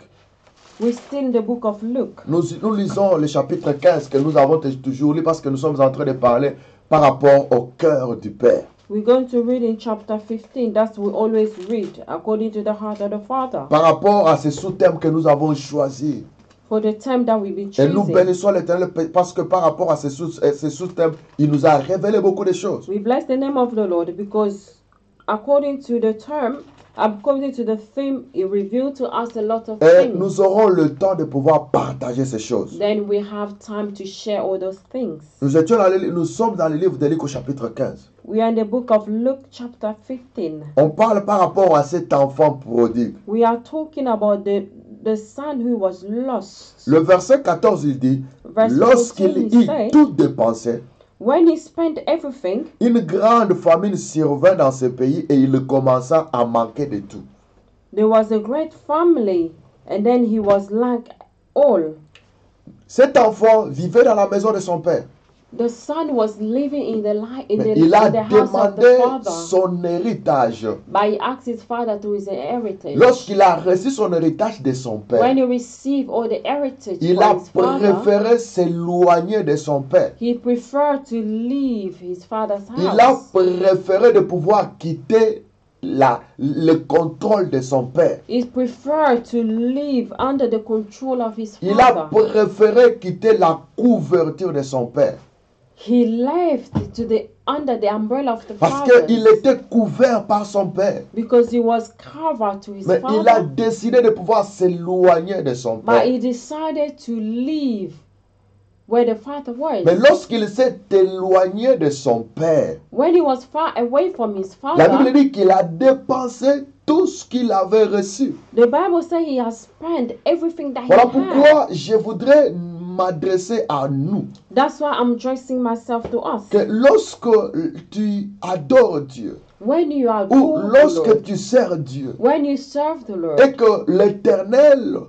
S2: We're still in the book of Luke.
S1: Nous lisons le chapitre 15 que nous avons toujours lu parce que nous sommes en train de parler par rapport au cœur du Père.
S2: We're going to read in chapter 15. That's we always read according to the heart of the Father.
S1: Par rapport à ces sous-thèmes que nous avons choisis.
S2: For the time that we've been
S1: Et nous
S2: choosing.
S1: bénissons l'Éternel parce que par rapport à ces sous-thèmes, il nous a révélé beaucoup de choses.
S2: We bless the name of the Lord because according to the term, according to the theme, it revealed to us a lot of
S1: Et
S2: things.
S1: nous aurons le temps de pouvoir partager ces choses.
S2: Then we have time to share all those things.
S1: Nous sommes dans le livre de Luc au chapitre 15.
S2: We are in the book of Luke chapter 15.
S1: On parle par rapport à cet enfant prodigue.
S2: We are talking about the son who was lost.
S1: Le verset 14, il dit,
S2: Verse 14,
S1: lorsqu'il
S2: he
S1: eut
S2: said,
S1: tout dépensé,
S2: when he spent everything,
S1: une grande famine survint dans ce pays et il commença à manquer de tout.
S2: there was a great family, and then he was like all.
S1: Cet enfant vivait dans la maison de son père.
S2: The son was living in the
S1: Mais il a
S2: in the house of the
S1: demandé
S2: father.
S1: son héritage.
S2: But he asked his father to his heritage.
S1: Lorsqu'il a reçu son héritage de son père,
S2: When he received all the heritage
S1: il
S2: from
S1: a
S2: his father,
S1: préféré s'éloigner de son père.
S2: he preferred to leave his father's
S1: Il a
S2: house.
S1: préféré de pouvoir quitter le contrôle de son père.
S2: He preferred to live under the control of his
S1: Il a
S2: father.
S1: préféré quitter la couverture de son père.
S2: He left under the umbrella of the
S1: Parce
S2: father
S1: qu'il était couvert par son père.
S2: because he was covered to his
S1: Mais il a
S2: father.
S1: décidé de pouvoir s'éloigner de son
S2: But
S1: père.
S2: he decided to leave where the father was.
S1: Mais lorsqu'il s'est éloigné de son père,
S2: When he was far away from his
S1: la Bible
S2: father,
S1: dit qu'il a dépensé tout ce qu'il avait reçu.
S2: the Bible says he has spent everything that
S1: Voilà
S2: he had.
S1: pourquoi je voudrais m'adresser à nous.
S2: That's why I'm addressing myself to us.
S1: Que lorsque tu adores Dieu,
S2: When you are
S1: ou
S2: good,
S1: lorsque tu sers Dieu,
S2: when you serve the Lord,
S1: et que l'Éternel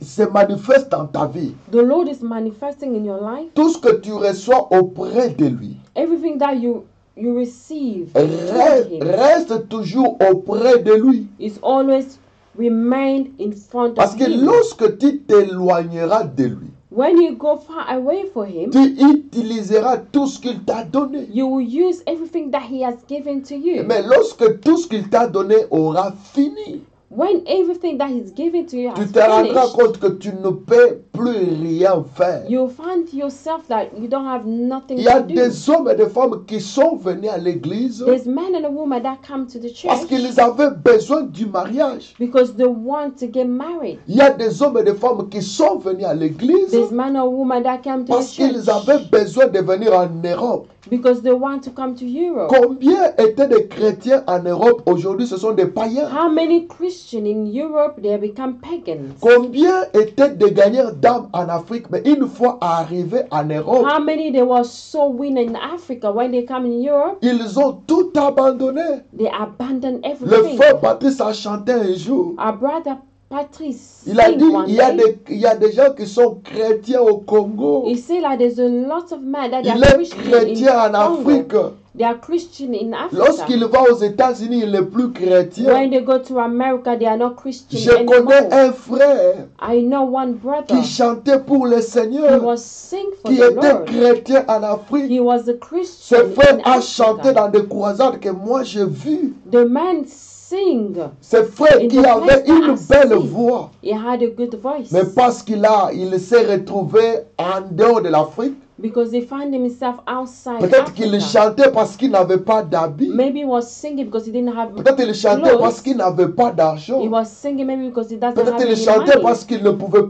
S1: se manifeste dans ta vie,
S2: the Lord is manifesting in your life.
S1: tout ce que tu reçois auprès de lui,
S2: Everything that you receive toward him
S1: reste toujours auprès de lui.
S2: is always remained in front
S1: Parce
S2: of
S1: que
S2: him.
S1: lorsque tu t'éloigneras de lui,
S2: When you go far away from him,
S1: tu utiliseras tout ce qu'il t'a donné.
S2: you will use everything that he has given to you.
S1: Mais lorsque tout ce qu'il t'a donné aura fini,
S2: When everything that he's given to you
S1: tu
S2: has
S1: te rendras
S2: finished,
S1: compte que tu ne peux plus rien faire.
S2: you'll find yourself that you don't have nothing
S1: Il y a
S2: to do.
S1: des hommes et des femmes qui sont venus à l'église
S2: There's men and a woman that come to the
S1: parce
S2: church
S1: qu'ils avaient besoin du mariage.
S2: because they want to get married.
S1: Il y a des hommes et des femmes qui sont venus à l'église
S2: There's men or woman that come to the
S1: parce qu'ils
S2: church
S1: avaient besoin de venir en Europe.
S2: because they want to come to Europe.
S1: Combien étaient des chrétiens en Europe aujourd'hui? Ce sont des païens.
S2: How many Christians in Europe they become pagans?
S1: Combien étaient des gagnants d'âmes en Afrique? Mais une fois arrivés en Europe,
S2: How many they were so winning in Africa when they come in Europe?
S1: ils ont tout abandonné.
S2: They abandon
S1: Le
S2: everything.
S1: frère Patrice a chanté un jour.
S2: Our brother Patrice,
S1: Il a
S2: sing
S1: dit,
S2: one day.
S1: il y a des gens qui sont chrétiens au Congo.
S2: He said like there's a lot of men that
S1: Il
S2: are
S1: est
S2: Christian
S1: chrétien en
S2: in
S1: Afrique.
S2: Congo. They are Christian in
S1: Lorsqu'il
S2: Africa.
S1: va aux États-Unis, il n'est plus chrétien.
S2: When they go to America, they are not Christian
S1: Je connais
S2: anymore.
S1: un frère
S2: I know one brother.
S1: qui chantait pour le
S2: He
S1: Seigneur,
S2: was sing for
S1: qui
S2: the
S1: était
S2: Lord.
S1: chrétien en Afrique.
S2: He was a
S1: Ce
S2: Christian
S1: frère
S2: in
S1: a chanté
S2: Africa.
S1: dans des croisades que moi j'ai vues.
S2: The man sing.
S1: Ce frère
S2: In
S1: qui
S2: the
S1: avait
S2: place that
S1: une
S2: I
S1: belle
S2: see.
S1: voix.
S2: He had a good voice.
S1: Mais parce il s'est retrouvé en dehors de l'Afrique.
S2: Because he found himself outside
S1: Peut-être qu'il
S2: Africa.
S1: chantait parce qu'il n'avait pas d'habit.
S2: Maybe he was singing because he didn't have
S1: Peut-être qu'il chantait
S2: clothes.
S1: parce qu'il n'avait pas d'argent.
S2: He was singing maybe because he doesn't
S1: Peut-être
S2: have
S1: qu'il
S2: any
S1: chantait
S2: money.
S1: parce qu'il ne pouvait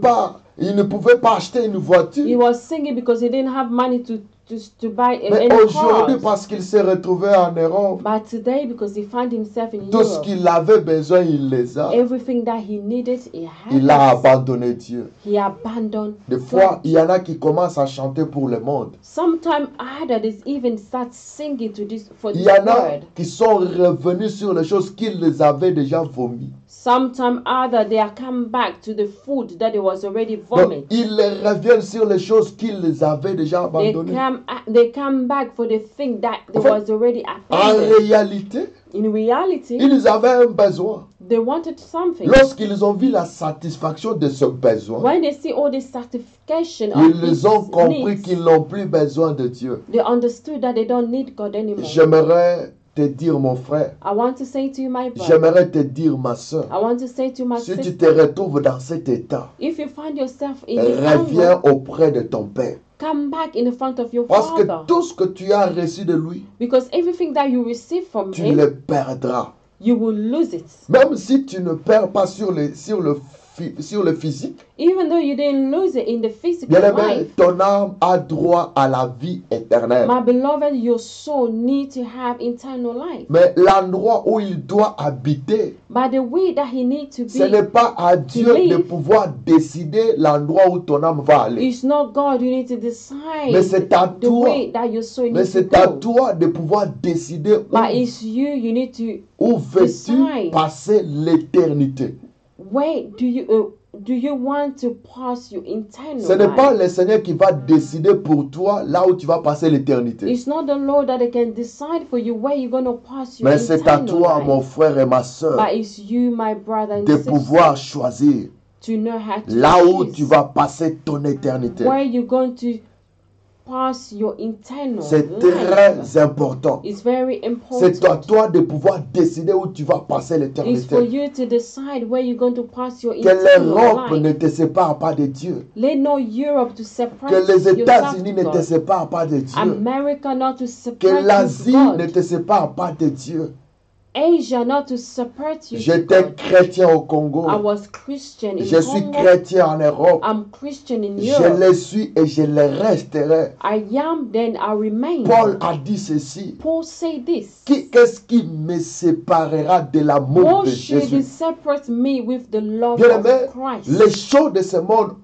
S1: pas, acheter une
S2: He
S1: voiture.
S2: was singing because he didn't have money to buy
S1: Mais
S2: any
S1: aujourd'hui,
S2: cars.
S1: parce qu'il s'est retrouvé en Europe,
S2: But today, because he found himself in
S1: tout ce
S2: Europe,
S1: qu'il avait besoin, il les a.
S2: everything that he needed, he had.
S1: Il a
S2: it.
S1: abandonné Dieu.
S2: He abandoned
S1: Des fois,
S2: God.
S1: il y en a qui commencent à chanter pour le monde.
S2: Sometimes others even start singing for
S1: Il
S2: this
S1: y en a
S2: word.
S1: qui sont revenus sur les choses qu'ils avaient déjà vomi.
S2: Sometimes others they are come back to the food that they was already
S1: Donc,
S2: vomit.
S1: ils reviennent sur les choses qu'ils avaient déjà abandonnées.
S2: They come back for the thing that they
S1: En fait,
S2: was already
S1: En
S2: abandoned.
S1: réalité,
S2: In reality,
S1: ils avaient un besoin.
S2: they wanted something.
S1: Lorsqu'ils ont vu la satisfaction de ce besoin,
S2: When they see all this certification of
S1: ils
S2: these
S1: ont compris
S2: needs,
S1: qu'ils n'ont plus besoin de Dieu.
S2: they understood that they don't need God anymore.
S1: J'aimerais te dire, mon frère,
S2: I want to say to you, my brother,
S1: j'aimerais te dire, ma soeur,
S2: I want to say to my
S1: si tu
S2: sister,
S1: te retrouves dans cet état,
S2: if you find yourself in this
S1: reviens
S2: hunger,
S1: auprès de ton Père.
S2: come back in the front of your
S1: Parce que
S2: Father.
S1: tout ce que tu as reçu de lui,
S2: Because everything that you receive from
S1: tu
S2: Him,
S1: le perdras.
S2: you will lose it.
S1: Même si tu ne perds pas sur le physique,
S2: Even though you didn't lose it in the physical
S1: bien-aimé,
S2: life,
S1: ton âme a droit à la vie éternelle.
S2: my beloved, your soul needs to have eternal life.
S1: Mais l'endroit où il doit habiter,
S2: By the way that He needs to
S1: ce n'est
S2: be,
S1: pas à Dieu de
S2: live.
S1: pouvoir décider l'endroit où ton âme va aller.
S2: it's not God. You need to decide
S1: Mais c'est à
S2: the
S1: toi.
S2: way that your soul
S1: Mais
S2: needs to
S1: c'est à
S2: go.
S1: toi de pouvoir décider
S2: But it's you. You need to.
S1: où veux-tu
S2: decide.
S1: passer l'éternité.
S2: Where do you want to pass your eternal
S1: Ce n'est pas
S2: life?
S1: le Seigneur qui va décider pour toi là où tu vas passer l'éternité.
S2: It's not the Lord that can decide for you where you're going to pass your
S1: Mais c'est à
S2: eternal
S1: toi,
S2: life.
S1: mon frère et ma soeur,
S2: But it's you, my brother and
S1: de
S2: sister,
S1: pouvoir choisir
S2: to know how to
S1: là où
S2: choose
S1: tu vas passer ton éternité.
S2: where you're going to pass your eternal
S1: C'est
S2: life.
S1: très important.
S2: It's very
S1: C'est à
S2: important.
S1: toi de pouvoir décider où tu vas passer
S2: It's for
S1: l'éternité.
S2: you to decide where you're going to pass your
S1: Que
S2: eternal
S1: l'Europe
S2: life.
S1: ne te sépare pas de Dieu.
S2: Let no Europe to separate
S1: Que les
S2: yourself
S1: États-Unis
S2: to
S1: ne te
S2: God.
S1: séparent pas de Dieu.
S2: America not to
S1: Que
S2: separate you
S1: l'Asie
S2: to
S1: ne
S2: God.
S1: te sépare pas de Dieu.
S2: Asia not to separate you to
S1: J'étais
S2: God.
S1: chrétien au Congo.
S2: I was Christian in
S1: Je suis
S2: Congo.
S1: chrétien en Europe.
S2: I'm Christian in
S1: Je
S2: Europe.
S1: le suis et je le resterai.
S2: I am, then I remain.
S1: Paul a dit ceci.
S2: Paul said this.
S1: Qu'est-ce qui me séparera de l'amour
S2: What
S1: de
S2: should
S1: Jésus?
S2: separate me with the love
S1: Bien-aimés,
S2: of Christ?
S1: les choses de ce monde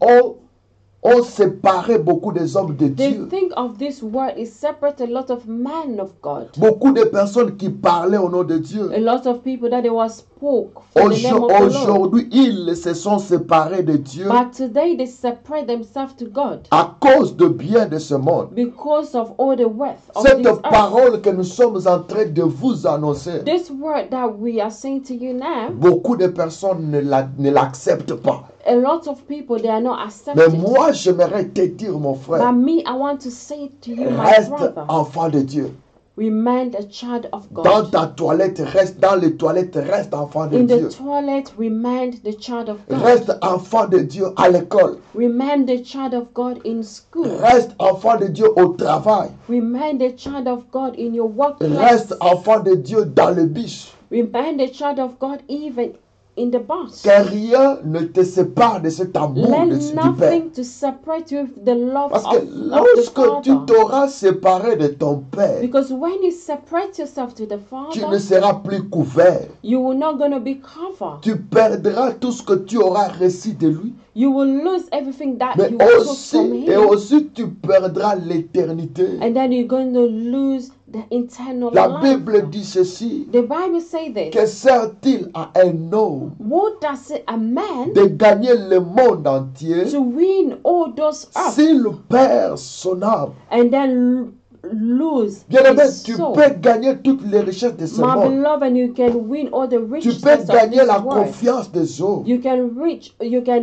S1: ont séparé beaucoup des hommes de
S2: The
S1: Dieu.
S2: thing of this world is separate a lot of men of God.
S1: Beaucoup de personnes qui parlaient au nom de Dieu.
S2: A lot of people that they was spoke for the name of the Lord.
S1: Aujourd'hui, ils se sont séparés de Dieu
S2: But today they separate themselves to God
S1: à cause de bien de ce monde.
S2: because of all the wealth of
S1: Cette
S2: this earth.
S1: parole que nous sommes en train de vous annoncer,
S2: This word that we are saying to you now,
S1: beaucoup de personnes ne l'acceptent pas.
S2: a lot of people they are not
S1: Mais
S2: accepting.
S1: moi, j'aimerais te dire, mon
S2: But
S1: frère,
S2: me, I want to say to you, my
S1: reste
S2: brother,
S1: enfant de Dieu.
S2: remain a child of
S1: Dans
S2: God.
S1: ta toilette, reste dans les toilettes, reste enfant de
S2: In
S1: Dieu.
S2: the toilet, remain the child of God.
S1: Reste enfant de Dieu à l'école.
S2: Remain the child of God in school.
S1: Reste enfant de Dieu au travail.
S2: Remain the child of God in your workplace.
S1: Reste enfant de Dieu dans le bus.
S2: Remain the child of God even in the bus.
S1: Que rien ne te sépare de cet amour
S2: Let
S1: du Père.
S2: nothing to separate you with the love
S1: Parce que
S2: of the
S1: lorsque tu
S2: Father.
S1: t'auras séparé de ton Père,
S2: Because when you separate yourself to the
S1: tu ne
S2: Father,
S1: seras plus couvert.
S2: you will not going to be covered.
S1: Tu perdras tout ce que tu auras reçu de lui.
S2: You will lose everything that
S1: Mais
S2: you took from
S1: aussi, et
S2: Him.
S1: aussi tu perdras l'éternité.
S2: And then you're going to lose the eternal
S1: La
S2: life.
S1: Bible dit ceci.
S2: The Bible says this.
S1: Que sert-il à un homme
S2: What does a man
S1: de gagner le monde entier
S2: to win all those up
S1: s'il perd son âme?
S2: and then lose
S1: Bien-aimé,
S2: his
S1: tu
S2: soul?
S1: peux gagner toutes les richesses de ce
S2: My
S1: monde.
S2: beloved, you can win all the
S1: Tu
S2: riches
S1: peux
S2: of
S1: gagner
S2: this
S1: la
S2: world.
S1: confiance des hommes.
S2: You can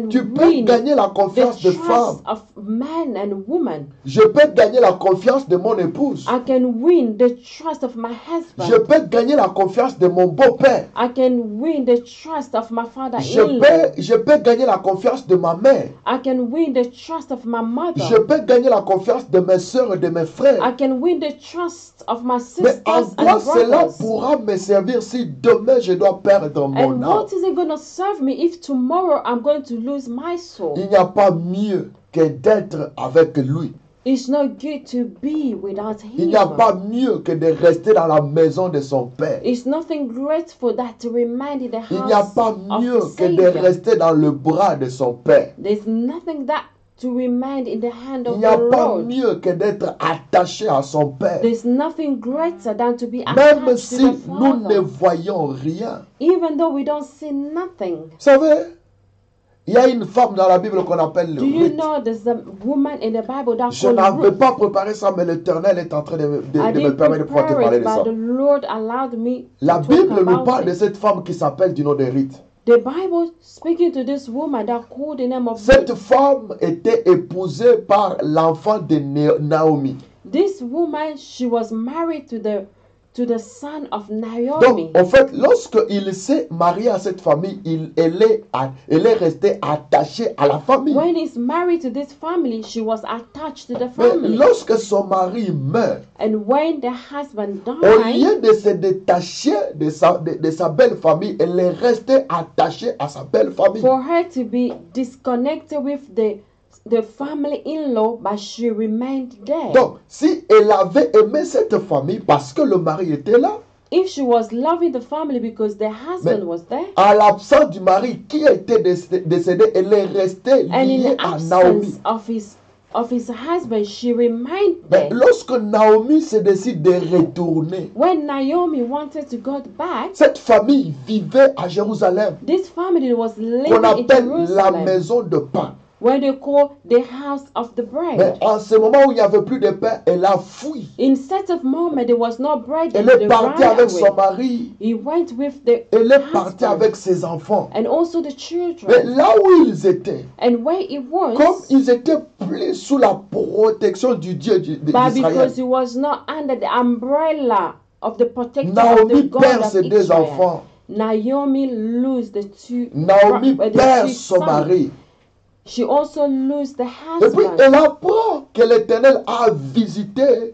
S1: Tu peux
S2: win
S1: gagner la
S2: the
S1: confiance de femmes.
S2: trust of man and woman.
S1: Je peux gagner la confiance de mon épouse.
S2: I can win the trust of my
S1: Je
S2: husband.
S1: peux gagner la confiance de mon beau-père.
S2: I can win the trust of my
S1: Je
S2: father-in-law.
S1: peux gagner la confiance de ma mère.
S2: I can win the trust of my mother.
S1: Je peux gagner la confiance de mes soeurs et de mes frères.
S2: I can win the trust of my
S1: Mais en
S2: sisters
S1: quoi
S2: and
S1: cela
S2: brothers.
S1: pourra me servir si demain je dois perdre mon
S2: And
S1: âme?
S2: what is it going to serve me if tomorrow I'm going to lose my soul?
S1: Il n'y a pas mieux que d'être avec lui.
S2: It's not good to be without
S1: Il
S2: him.
S1: n'y a pas mieux que de rester dans la maison de son père.
S2: It's nothing grateful that to remain in the
S1: Il n'y a
S2: house
S1: pas
S2: of
S1: mieux
S2: the
S1: que de
S2: Savior.
S1: rester dans le bras de son père.
S2: There's nothing that to remain in the hand
S1: Il
S2: of
S1: n'y a
S2: the
S1: pas
S2: Lord.
S1: mieux que d'être attaché à son père.
S2: There's nothing greater than to be
S1: Même
S2: attached
S1: si
S2: to the
S1: nous ne
S2: Father.
S1: voyons rien.
S2: Even though we don't see nothing.
S1: Vous savez, il y a une femme dans la Bible qu'on appelle
S2: Do you
S1: Ruth.
S2: know there's a woman in the Bible that
S1: Je
S2: called
S1: n'avais
S2: Ruth?
S1: pas préparé ça, mais l'Éternel est en train de
S2: I
S1: me
S2: didn't
S1: permettre de pouvoir te
S2: prepare
S1: parler
S2: it,
S1: de ça.
S2: but the Lord allowed me
S1: La
S2: to talk
S1: Bible nous
S2: about
S1: parle de
S2: it.
S1: cette femme qui s'appelle du nom de Ruth.
S2: The Bible speaking to this woman that called the name of
S1: Cette
S2: Ruth.
S1: femme était épousée par l'enfant de Naomi.
S2: This woman, she was married to the son of Naomi.
S1: Donc, en fait, lorsqu'il s'est marié à cette famille, elle est restée attachée à la famille.
S2: When he's married to this family, she was attached to the
S1: Mais
S2: family.
S1: lorsque son mari meurt,
S2: And when the husband
S1: au
S2: died,
S1: lieu de se détacher de sa belle famille, elle est restée attachée à sa belle famille.
S2: for her to be disconnected with the family-in-law, but she remained there.
S1: Donc, si elle avait aimé cette famille parce que le mari était là,
S2: If she was loving the family because the husband was there,
S1: à l'absence du mari qui était décédé, elle est restée
S2: and in
S1: liée
S2: the
S1: à Naomi.
S2: absence of his husband, she remained
S1: Mais
S2: there.
S1: lorsque Naomi se décide de retourner,
S2: When Naomi wanted to go back,
S1: cette famille vivait à Jérusalem,
S2: this family was
S1: qu'on
S2: living in
S1: appelle la
S2: Jerusalem,
S1: maison de pain.
S2: where they call the house of the
S1: Mais
S2: bread.
S1: en ce moment où il n'y avait plus de pain, elle a fui.
S2: In such a moment, there was no bread.
S1: Elle
S2: and
S1: est
S2: they
S1: partie
S2: ran
S1: avec
S2: away.
S1: son mari.
S2: He went with the
S1: Elle est partie
S2: husband
S1: avec ses enfants.
S2: and also the
S1: Mais
S2: children.
S1: là où ils étaient,
S2: And where it
S1: comme
S2: was,
S1: ils étaient plus sous la protection du Dieu
S2: but
S1: d'Israël,
S2: because he was not under the umbrella of the protector of
S1: Naomi
S2: the God
S1: perd
S2: of
S1: ses deux
S2: Israel,
S1: enfants.
S2: Naomi lose the two.
S1: Naomi
S2: the
S1: perd
S2: two
S1: son
S2: sons.
S1: mari.
S2: She also lose the
S1: Et puis
S2: husband.
S1: elle apprend que l'Éternel a visité.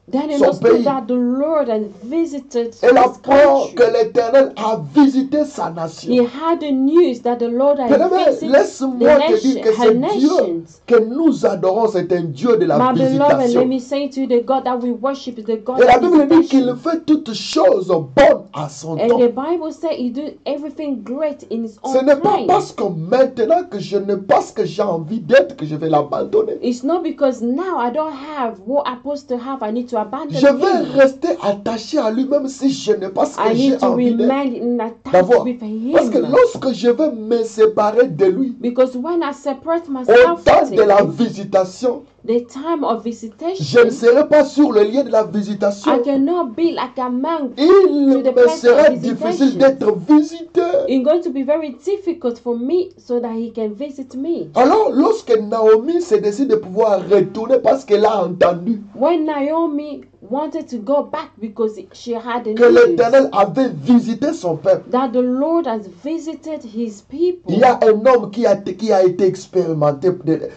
S2: Then it
S1: son
S2: must be
S1: pays.
S2: that the Lord had visited
S1: Elle
S2: his
S1: apprend que
S2: country.
S1: l'Éternel a visité sa
S2: He
S1: nation.
S2: had the news that the Lord had
S1: Bien-aimé,
S2: visited
S1: laisse-moi te
S2: the
S1: dire que
S2: her
S1: ce Dieu
S2: nations.
S1: que nous adorons, c'est un Dieu de la
S2: My beloved, let
S1: visitation.
S2: me say to you, the God that we worship is the God
S1: Et la
S2: of
S1: Bible dit qu'il
S2: visitation.
S1: fait toutes choses bonnes à son
S2: And
S1: temps.
S2: the Bible says he do everything great in his
S1: Ce
S2: own
S1: n'est pas
S2: time.
S1: parce que maintenant que je ne pense que j'ai envie d'être que je vais l'abandonner.
S2: It's not because now I don't have what I'm supposed to have, I need to abandon
S1: Je vais
S2: him.
S1: rester attaché à lui même si je ne pense
S2: I
S1: que j'ai
S2: need to
S1: envie d'être.
S2: remain in attached
S1: D'avoir.
S2: with
S1: Parce que
S2: him.
S1: lorsque je vais me séparer de lui,
S2: Because when I separate
S1: au
S2: myself
S1: temps de la
S2: from him,
S1: visitation,
S2: the time of
S1: je ne
S2: visitation,
S1: serai pas sur le lien de la visitation.
S2: I cannot be like a man.
S1: Il
S2: to the
S1: me
S2: place
S1: sera
S2: of
S1: difficile
S2: visitation.
S1: d'être visité.
S2: It's going to be very difficult for me so that he can visit me.
S1: Alors, lorsque Naomi se décide de pouvoir retourner parce qu'elle a entendu
S2: When Naomi wanted to go back because she had the
S1: que
S2: news
S1: l'Éternel avait visité son peuple,
S2: that the Lord has visited his people,
S1: il y a un homme qui a été expérimenté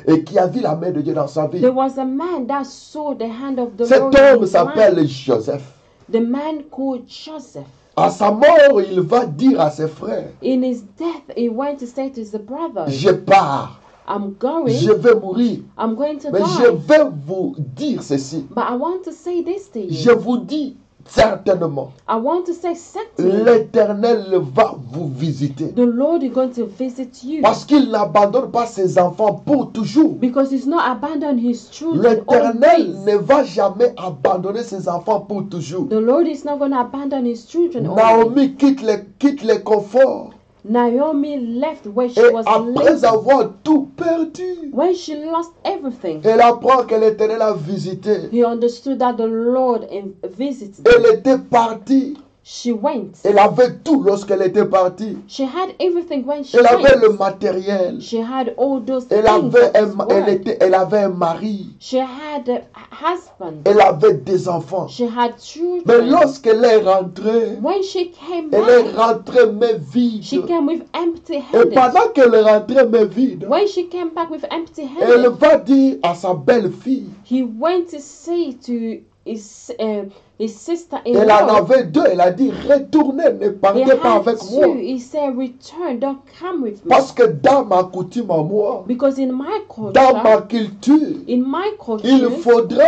S1: et qui a vu la main de Dieu dans sa vie.
S2: there was a man that saw the hand of the
S1: Cet
S2: Lord in
S1: homme
S2: his life.
S1: s'appelle Joseph.
S2: The man called Joseph.
S1: À sa mort, il va dire à ses frères,
S2: In his death, he went to say to his brothers,
S1: je pars,
S2: I'm going,
S1: je vais mourir,
S2: I'm going to
S1: mais je
S2: die.
S1: vais vous dire ceci.
S2: But I want to say this to
S1: Je
S2: you.
S1: vous dis certainement,
S2: I want to say certainly,
S1: l'Éternel va vous visiter.
S2: the Lord is going to visit you.
S1: Parce qu'il n'abandonne pas ses enfants pour toujours.
S2: Because he's not abandoned his children
S1: L'Éternel
S2: always.
S1: ne va jamais abandonner ses enfants pour toujours.
S2: The Lord is not going to abandon his children always.
S1: Naomi quitte les conforts.
S2: Naomi left where she
S1: Et
S2: was
S1: après
S2: living.
S1: avoir tout perdu,
S2: When she lost everything,
S1: elle apprend que l'Éternel a visité.
S2: he understood that the Lord visits
S1: Elle
S2: them.
S1: était partie.
S2: She went.
S1: Elle avait tout lorsqu'elle était partie.
S2: She had everything when she
S1: Elle avait le
S2: went.
S1: matériel.
S2: She had all those
S1: Elle
S2: things.
S1: avait,
S2: that was worth.
S1: elle avait un mari.
S2: She had a husband.
S1: Elle avait des enfants.
S2: She had
S1: Mais
S2: children.
S1: lorsqu'elle est rentrée,
S2: When she came
S1: elle est
S2: back,
S1: rentrée mais
S2: she
S1: vide.
S2: came with
S1: Et
S2: empty-handed.
S1: pendant qu'elle rentrait mais vide,
S2: When she came back with
S1: elle
S2: empty-handed,
S1: va dire à sa belle-fille,
S2: he went to say to his
S1: elle en
S2: sister-in-law,
S1: avait deux, elle a dit, retournez, ne
S2: he
S1: partez pas
S2: had
S1: avec moi.
S2: two. He said, return, don't come with me.
S1: Parce que dans ma coutume à moi,
S2: Because in my
S1: dans ma
S2: culture,
S1: culture,
S2: in my
S1: il
S2: culture,
S1: faudra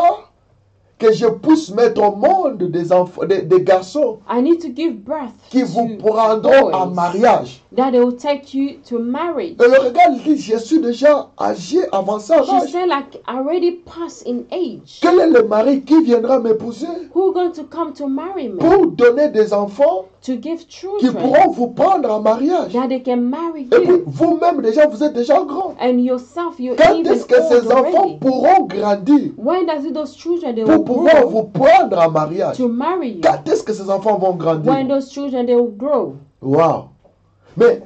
S1: que je puisse mettre au monde des enfants, des garçons
S2: I need to give birth
S1: qui vous
S2: to
S1: prendront en
S2: boys
S1: mariage.
S2: that they will take you to marriage.
S1: Et le regard dit, je suis déjà âgé, avancé en
S2: She
S1: âge.
S2: said, like, already past in age.
S1: Quel est le mari qui viendra m'épouser
S2: Who going to come to marry me?
S1: pour donner des enfants
S2: To give
S1: qui
S2: children
S1: pourront vous prendre en mariage?
S2: that they can marry
S1: Et puis
S2: you.
S1: vous-même déjà, vous êtes déjà grand.
S2: And yourself, you're
S1: Quand
S2: even
S1: est-ce que ces
S2: old
S1: enfants
S2: already.
S1: pourront grandir
S2: When does it those children they will
S1: pour pouvoir
S2: grow
S1: vous prendre en mariage?
S2: to marry you?
S1: Quand est-ce que ces enfants vont grandir?
S2: When those children they will grow.
S1: Wow. Mais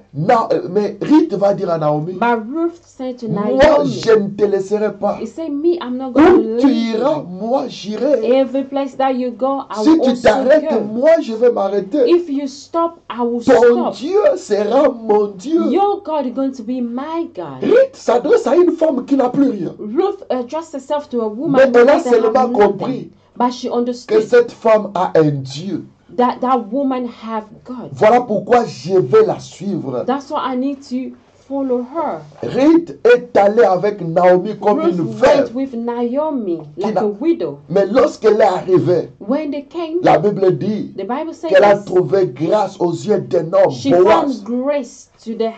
S1: Ruth va dire à Naomi,
S2: But Ruth said to
S1: moi
S2: Naomi,
S1: je ne te laisserai pas.
S2: he said, me, I'm not going to
S1: Où tu
S2: leave
S1: iras,
S2: you.
S1: moi j'irai.
S2: Every place that you go, I
S1: Si
S2: will
S1: tu
S2: also
S1: t'arrêtes,
S2: go.
S1: moi je vais m'arrêter.
S2: If you stop, I will
S1: Ton
S2: stop.
S1: Dieu sera mon Dieu.
S2: Your God is going to be my God.
S1: Ruth s'adresse à une femme qui n'a plus rien.
S2: Ruth addressed herself to a
S1: Mais
S2: woman
S1: elle a
S2: that have
S1: seulement
S2: nothing.
S1: compris
S2: But she
S1: que
S2: understood
S1: cette femme a un Dieu.
S2: that that woman have God.
S1: Voilà pourquoi je vais la suivre.
S2: That's why I need to follow her.
S1: Ruth est allée avec Naomi comme
S2: Ruth
S1: une
S2: went
S1: veuve.
S2: with Naomi like
S1: n'a-
S2: a widow.
S1: Mais lorsqu'elle est arrivée,
S2: When they came,
S1: la Bible dit
S2: the Bible says
S1: qu'elle a
S2: this,
S1: trouvé grâce aux yeux d'un homme,
S2: she
S1: Boaz,
S2: found grace to the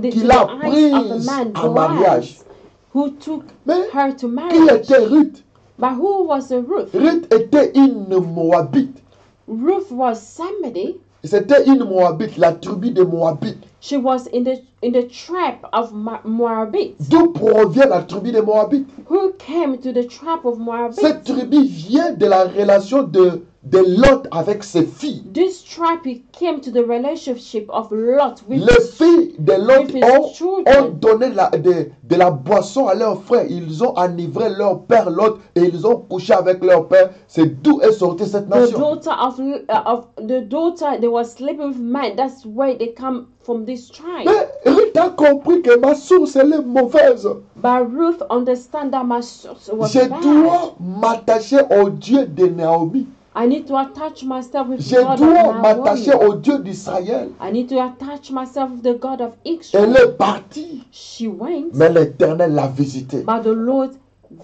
S1: qui
S2: to
S1: l'a
S2: the eyes of the
S1: prise
S2: man
S1: en mariage.
S2: Boaz, who took
S1: Mais
S2: her to
S1: qui
S2: marriage.
S1: était Ruth?
S2: But who was a Ruth?
S1: Ruth était une Moabite.
S2: Ruth was somebody.
S1: C'était une Moabite, la tribu des Moabites.
S2: She was in the tribe of Moabites.
S1: D'où provient la tribu des Moabites?
S2: Who came to the tribe of Moabites?
S1: Cette tribu vient de la relation de Lot avec ses filles.
S2: This tribe it came to the relationship of Lot with
S1: Les filles de Lot
S2: with his
S1: ont
S2: children.
S1: donné de la boisson à leurs frères. Ils ont enivré leur père Lot et ils ont couché avec leur père. C'est d'où est sortie cette
S2: The
S1: nation.
S2: daughter they were sleeping with men. That's where they come from this tribe.
S1: Mais Ruth a compris que ma source elle est mauvaise.
S2: But Ruth understand that my source was
S1: Je
S2: bad.
S1: dois m'attacher au Dieu de Naomi.
S2: I need to attach myself with
S1: Je
S2: God
S1: dois
S2: of
S1: m'attacher
S2: Naomi.
S1: au Dieu d'Israël.
S2: I need to attach myself with the God of
S1: Elle
S2: Israel.
S1: est partie,
S2: She went,
S1: mais l'Éternel l'a visitée.
S2: but the Lord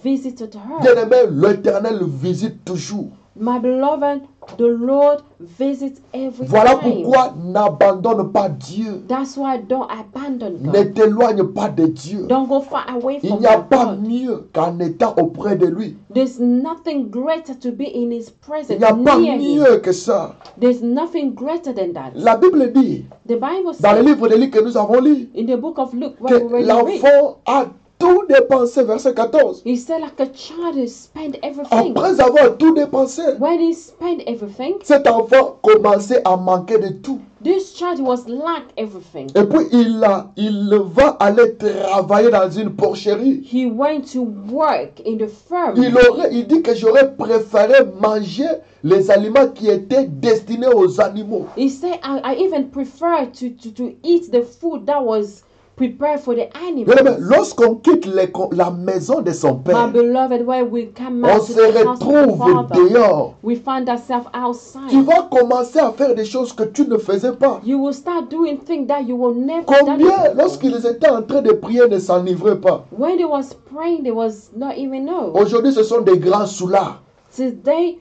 S2: visited her.
S1: Bien-aimé, l'Éternel le visite toujours.
S2: My beloved, the Lord visits every
S1: Voilà
S2: time.
S1: pourquoi n'abandonne pas Dieu.
S2: That's why don't abandon
S1: Ne
S2: God.
S1: t'éloigne pas de Dieu.
S2: Don't go far away
S1: Il
S2: from
S1: n'y a pas
S2: God.
S1: mieux qu'en étant auprès de lui.
S2: There's nothing greater to be in His
S1: Il
S2: presence
S1: n'y a pas
S2: near Him.
S1: mieux que ça.
S2: There's nothing greater than that.
S1: La Bible dit,
S2: The Bible
S1: dans le
S2: says
S1: livre de Luc que nous avons lu,
S2: in the book of Luke,
S1: que
S2: where we read,
S1: l'enfant a tout dépensé, verset 14.
S2: he said like a child is spend everything.
S1: Après avoir tout dépensé,
S2: When he spent everything,
S1: cet enfant commençait à manquer de tout.
S2: this child was lack everything.
S1: Et puis il va aller travailler dans une porcherie.
S2: He went to work in the farm.
S1: Il dit que j'aurais préféré manger les aliments qui étaient destinés aux animaux.
S2: He said, I even prefer to eat the food that was prepared for the
S1: Bien-aimé,
S2: animals.
S1: lorsqu'on quitte la maison de son
S2: My
S1: père,
S2: beloved, when we come
S1: on
S2: out to
S1: se
S2: the house of the
S1: retrouve
S2: Father,
S1: dehors.
S2: we find ourselves
S1: Tu
S2: outside.
S1: vas commencer à faire des choses que tu ne faisais pas.
S2: You will start doing things that you will never done
S1: Combien,
S2: before.
S1: lorsqu'ils étaient en train de prier, ne s'enivraient pas?
S2: When they was praying, they was not even know.
S1: Aujourd'hui, ce sont des grands soulards.
S2: Today,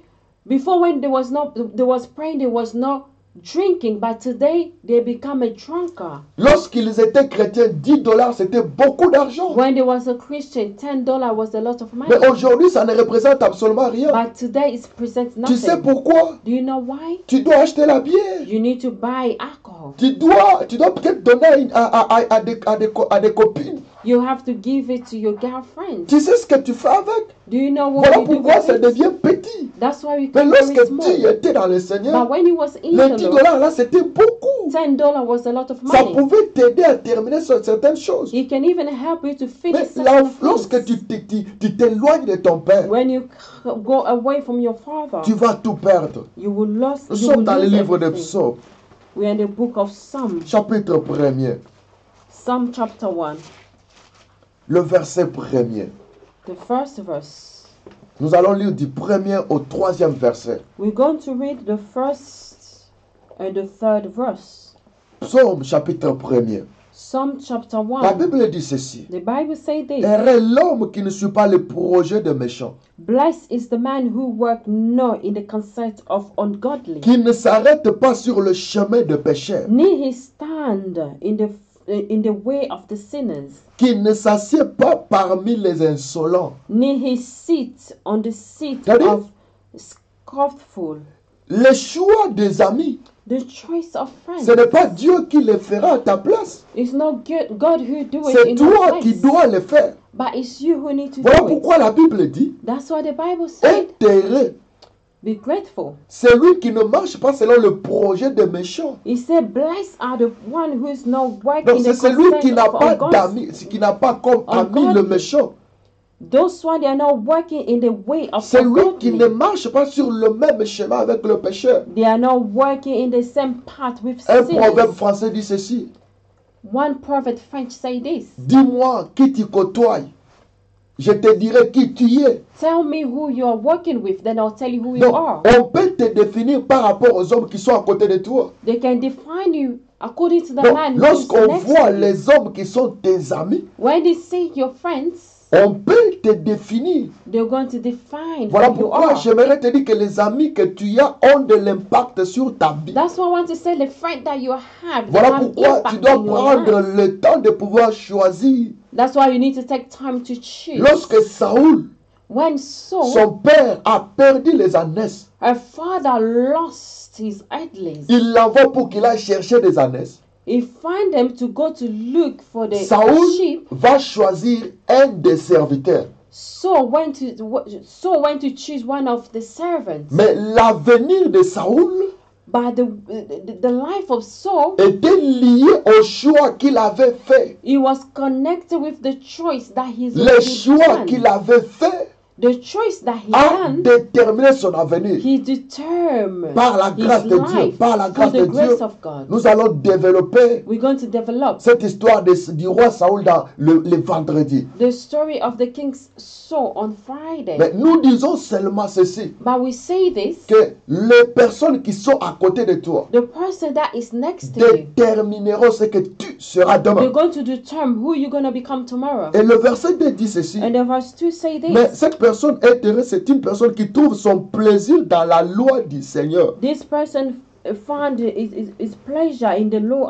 S2: Before, when there was praying, there was no drinking, but today they become a drunkard.
S1: Lorsqu'ils étaient chrétiens, $10 c'était beaucoup d'argent.
S2: When there was a Christian, $10 was a lot of money.
S1: Mais aujourd'hui, ça ne représente absolument rien.
S2: But today it presents nothing.
S1: Tu sais pourquoi?
S2: Do you know why?
S1: Tu dois acheter la bière.
S2: You need to buy alcohol.
S1: Tu dois peut-être donner à des copines.
S2: You have to give it to your girlfriend.
S1: Tu sais ce que tu fais avec?
S2: Do you know what
S1: Voilà
S2: you do
S1: pourquoi
S2: with
S1: ça
S2: it?
S1: devient petit.
S2: That's why you
S1: Mais
S2: can
S1: lorsque
S2: very small.
S1: tu étais dans le Seigneur,
S2: But when you was in
S1: les
S2: the
S1: $10
S2: Lord,
S1: là, c'était beaucoup.
S2: $10 was a lot of
S1: Ça
S2: money.
S1: pouvait t'aider à terminer sur certaines choses.
S2: It can even help you to
S1: Mais
S2: finish certain
S1: lorsque
S2: things.
S1: tu t'éloignes de ton Père,
S2: When you go away from your father,
S1: tu vas tout perdre.
S2: you will lose.
S1: Nous
S2: You
S1: sommes
S2: will
S1: dans le
S2: lose
S1: livre de
S2: everything.
S1: Psaumes,
S2: We are in the book of Psalm,
S1: chapitre 1er,
S2: Psalm chapter 1,
S1: le verset 1er.
S2: the first verse.
S1: Nous allons lire du 1er au 3e verset.
S2: We're going to read the first and the third verse.
S1: Psaume chapitre 1er.
S2: Psalm chapter
S1: La
S2: 1.
S1: Bible dit ceci.
S2: The Bible says this.
S1: Heureux l'homme qui ne suit pas les projets de méchants,
S2: Blessed is the man who work not in the consent of ungodly,
S1: qui ne s'arrête pas sur le chemin de pécheurs,
S2: neither he stand in the way of the sinners,
S1: qui ne s'assied pas parmi les insolents.
S2: neither he sit on the seat
S1: C'est-à-dire?
S2: of scornful.
S1: Les choix des amis,
S2: The choice of friends.
S1: ce n'est pas Dieu qui les fera à ta place.
S2: It's not God who do it
S1: C'est
S2: in
S1: toi
S2: your
S1: qui
S2: place,
S1: dois le faire.
S2: but it's you who need to
S1: Voilà
S2: do it.
S1: pourquoi la Bible dit,
S2: That's why the Bible said,
S1: est heureux
S2: be grateful.
S1: celui qui ne marche pas selon le projet des méchants.
S2: He said, blessed are the one who is not working
S1: Donc
S2: in
S1: c'est
S2: the
S1: celui qui
S2: consent
S1: n'a
S2: of
S1: pas
S2: ungodly.
S1: d'amis, qui n'a pas comme ami le méchant.
S2: Those one, they are not working in the way of
S1: Celui qui ne
S2: ungodly.
S1: marche pas sur le même chemin avec le pécheur.
S2: They are not working in the same path with
S1: Un proverbe
S2: sinners.
S1: français dit ceci.
S2: One prophet French say this.
S1: Dis-moi qui tu côtoies. Je te dirai qui tu es.
S2: Tell me who you are working with, then I'll tell you who you
S1: Donc,
S2: are.
S1: on peut te définir par rapport aux hommes qui sont à côté de toi.
S2: They can define you according to the
S1: Donc,
S2: man who is
S1: lorsqu'on
S2: next
S1: voit
S2: to you.
S1: les hommes qui sont tes amis,
S2: When they see your friends,
S1: on peut te définir.
S2: they're going to define
S1: Voilà
S2: who you
S1: pourquoi
S2: are.
S1: j'aimerais te dire que les amis que tu as ont de l'impact sur ta vie.
S2: That's why I want to say the friend that you have, they
S1: Voilà
S2: have
S1: pourquoi
S2: impact
S1: tu dois
S2: in your
S1: prendre
S2: life.
S1: le temps de pouvoir choisir.
S2: That's why you need to take time to choose.
S1: Lorsque Saoul,
S2: When Saul,
S1: son père, a perdu les ânesses,
S2: her father lost his earthlings,
S1: il l'envoie pour qu'il aille chercher des ânesses.
S2: he find them to go to look for the
S1: Saoul
S2: sheep.
S1: va choisir un des serviteurs.
S2: Saul went to choose one of the servants.
S1: Mais l'avenir de Saoul
S2: But the life of Saul,
S1: était lié au choix qu'il avait fait.
S2: he was connected with the choice that he's
S1: Le choix qu'il avait fait
S2: The choice that he
S1: a
S2: done,
S1: déterminé son avenir.
S2: he determined
S1: Par la grâce
S2: his
S1: de Dieu,
S2: life
S1: par la
S2: through
S1: grâce
S2: the
S1: de
S2: grace
S1: Dieu,
S2: of God.
S1: nous allons développer
S2: We're going to develop
S1: cette histoire du roi Saoul dans le vendredi.
S2: the story of the king Saul on Friday.
S1: Mais nous disons seulement ceci,
S2: But we say this,
S1: que les personnes qui sont à côté de toi
S2: the person that is next to you,
S1: détermineront ce que tu seras
S2: they're
S1: demain.
S2: going to determine who you're going to become tomorrow.
S1: Et le verset 2 dit ceci.
S2: And the verse 2 say
S1: Mais
S2: this,
S1: cette personne intéressée, c'est une personne qui trouve son plaisir dans la loi du Seigneur.
S2: this person found his pleasure in the law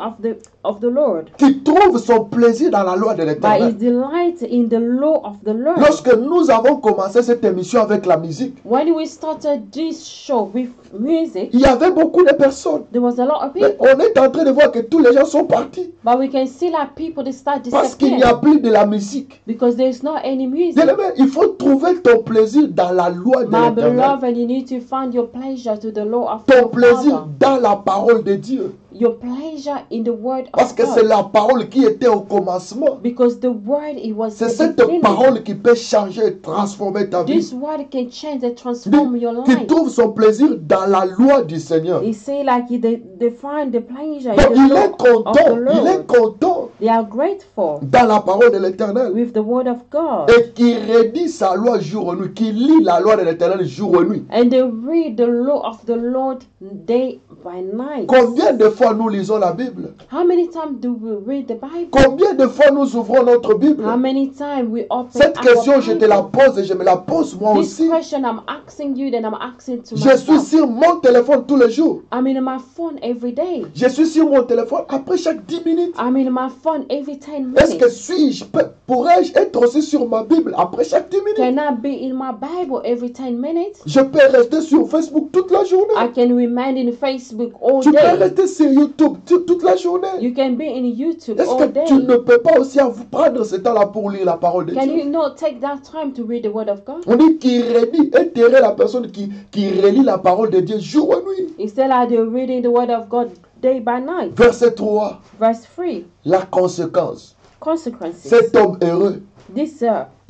S2: of the Lord,
S1: Qui trouve son plaisir dans la loi de
S2: by his
S1: l'Éternel.
S2: delight in the law of the Lord.
S1: Lorsque nous avons commencé cette émission avec la musique,
S2: When we started this show with music,
S1: il y avait beaucoup de personnes.
S2: there was a lot of
S1: Mais
S2: people,
S1: on est en train de voir que tous les gens sont partis.
S2: but we can see that people, they start
S1: Parce qu'il n'y a
S2: disappearing
S1: plus de la musique.
S2: because there's not any music.
S1: Bien-aimé, il faut trouver ton plaisir dans la loi de
S2: My
S1: l'Éternel.
S2: beloved, you need to find your pleasure to the law of
S1: Ton
S2: your
S1: plaisir
S2: Father.
S1: dans la parole de Dieu.
S2: Your pleasure in the word
S1: Parce
S2: of
S1: que c'est
S2: God.
S1: la parole qui était au commencement.
S2: Because the word, it was
S1: C'est
S2: the
S1: cette
S2: beginning.
S1: parole qui peut changer et transformer ta vie.
S2: This word can change and transform your
S1: Qui
S2: life.
S1: trouve son plaisir dans la loi du Seigneur.
S2: He say like they find the pleasure in
S1: Donc
S2: the
S1: il
S2: law
S1: est
S2: of the
S1: content, il est
S2: Lord.
S1: content
S2: They are grateful
S1: dans la parole de l'Éternel.
S2: with the word of God.
S1: Et qui redit sa loi jour et nuit, qui lit la loi de l'Éternel jour et nuit.
S2: And they read the law of the Lord day by night.
S1: Combien de fois nous lisons la Bible?
S2: How many times do we read the Bible?
S1: Combien de fois nous ouvrons notre Bible?
S2: How many times we open
S1: Cette
S2: our
S1: question, je te la
S2: Bible?
S1: pose et je me la pose moi
S2: This
S1: aussi.
S2: question I'm asking you, then I'm asking to
S1: Je suis
S2: myself.
S1: sur mon téléphone tous les jours.
S2: I'm in my phone every day.
S1: Je suis sur mon téléphone après chaque 10 minutes.
S2: I'm in my phone every 10
S1: Est-ce que
S2: minutes.
S1: pourrais-je être aussi sur ma Bible après chaque 10 minutes?
S2: Can I be in my Bible every 10 minutes?
S1: Je peux rester sur Facebook toute la journée.
S2: I can remain in Facebook all
S1: Tu peux
S2: day.
S1: rester sur YouTube toute la journée.
S2: You can be in YouTube
S1: Est-ce
S2: all
S1: que tu ne
S2: day.
S1: peux pas aussi prendre ce temps-là pour lire la parole de
S2: Can
S1: Dieu?
S2: you not take that time to read the Word of God?
S1: On dit qu'il relit, éthéré la personne qui relit la parole de Dieu jour et nuit.
S2: Instead of reading the Word of God day by night.
S1: Verset 3,
S2: Verse 3.
S1: la conséquence.
S2: Consequences.
S1: Cet homme heureux,
S2: This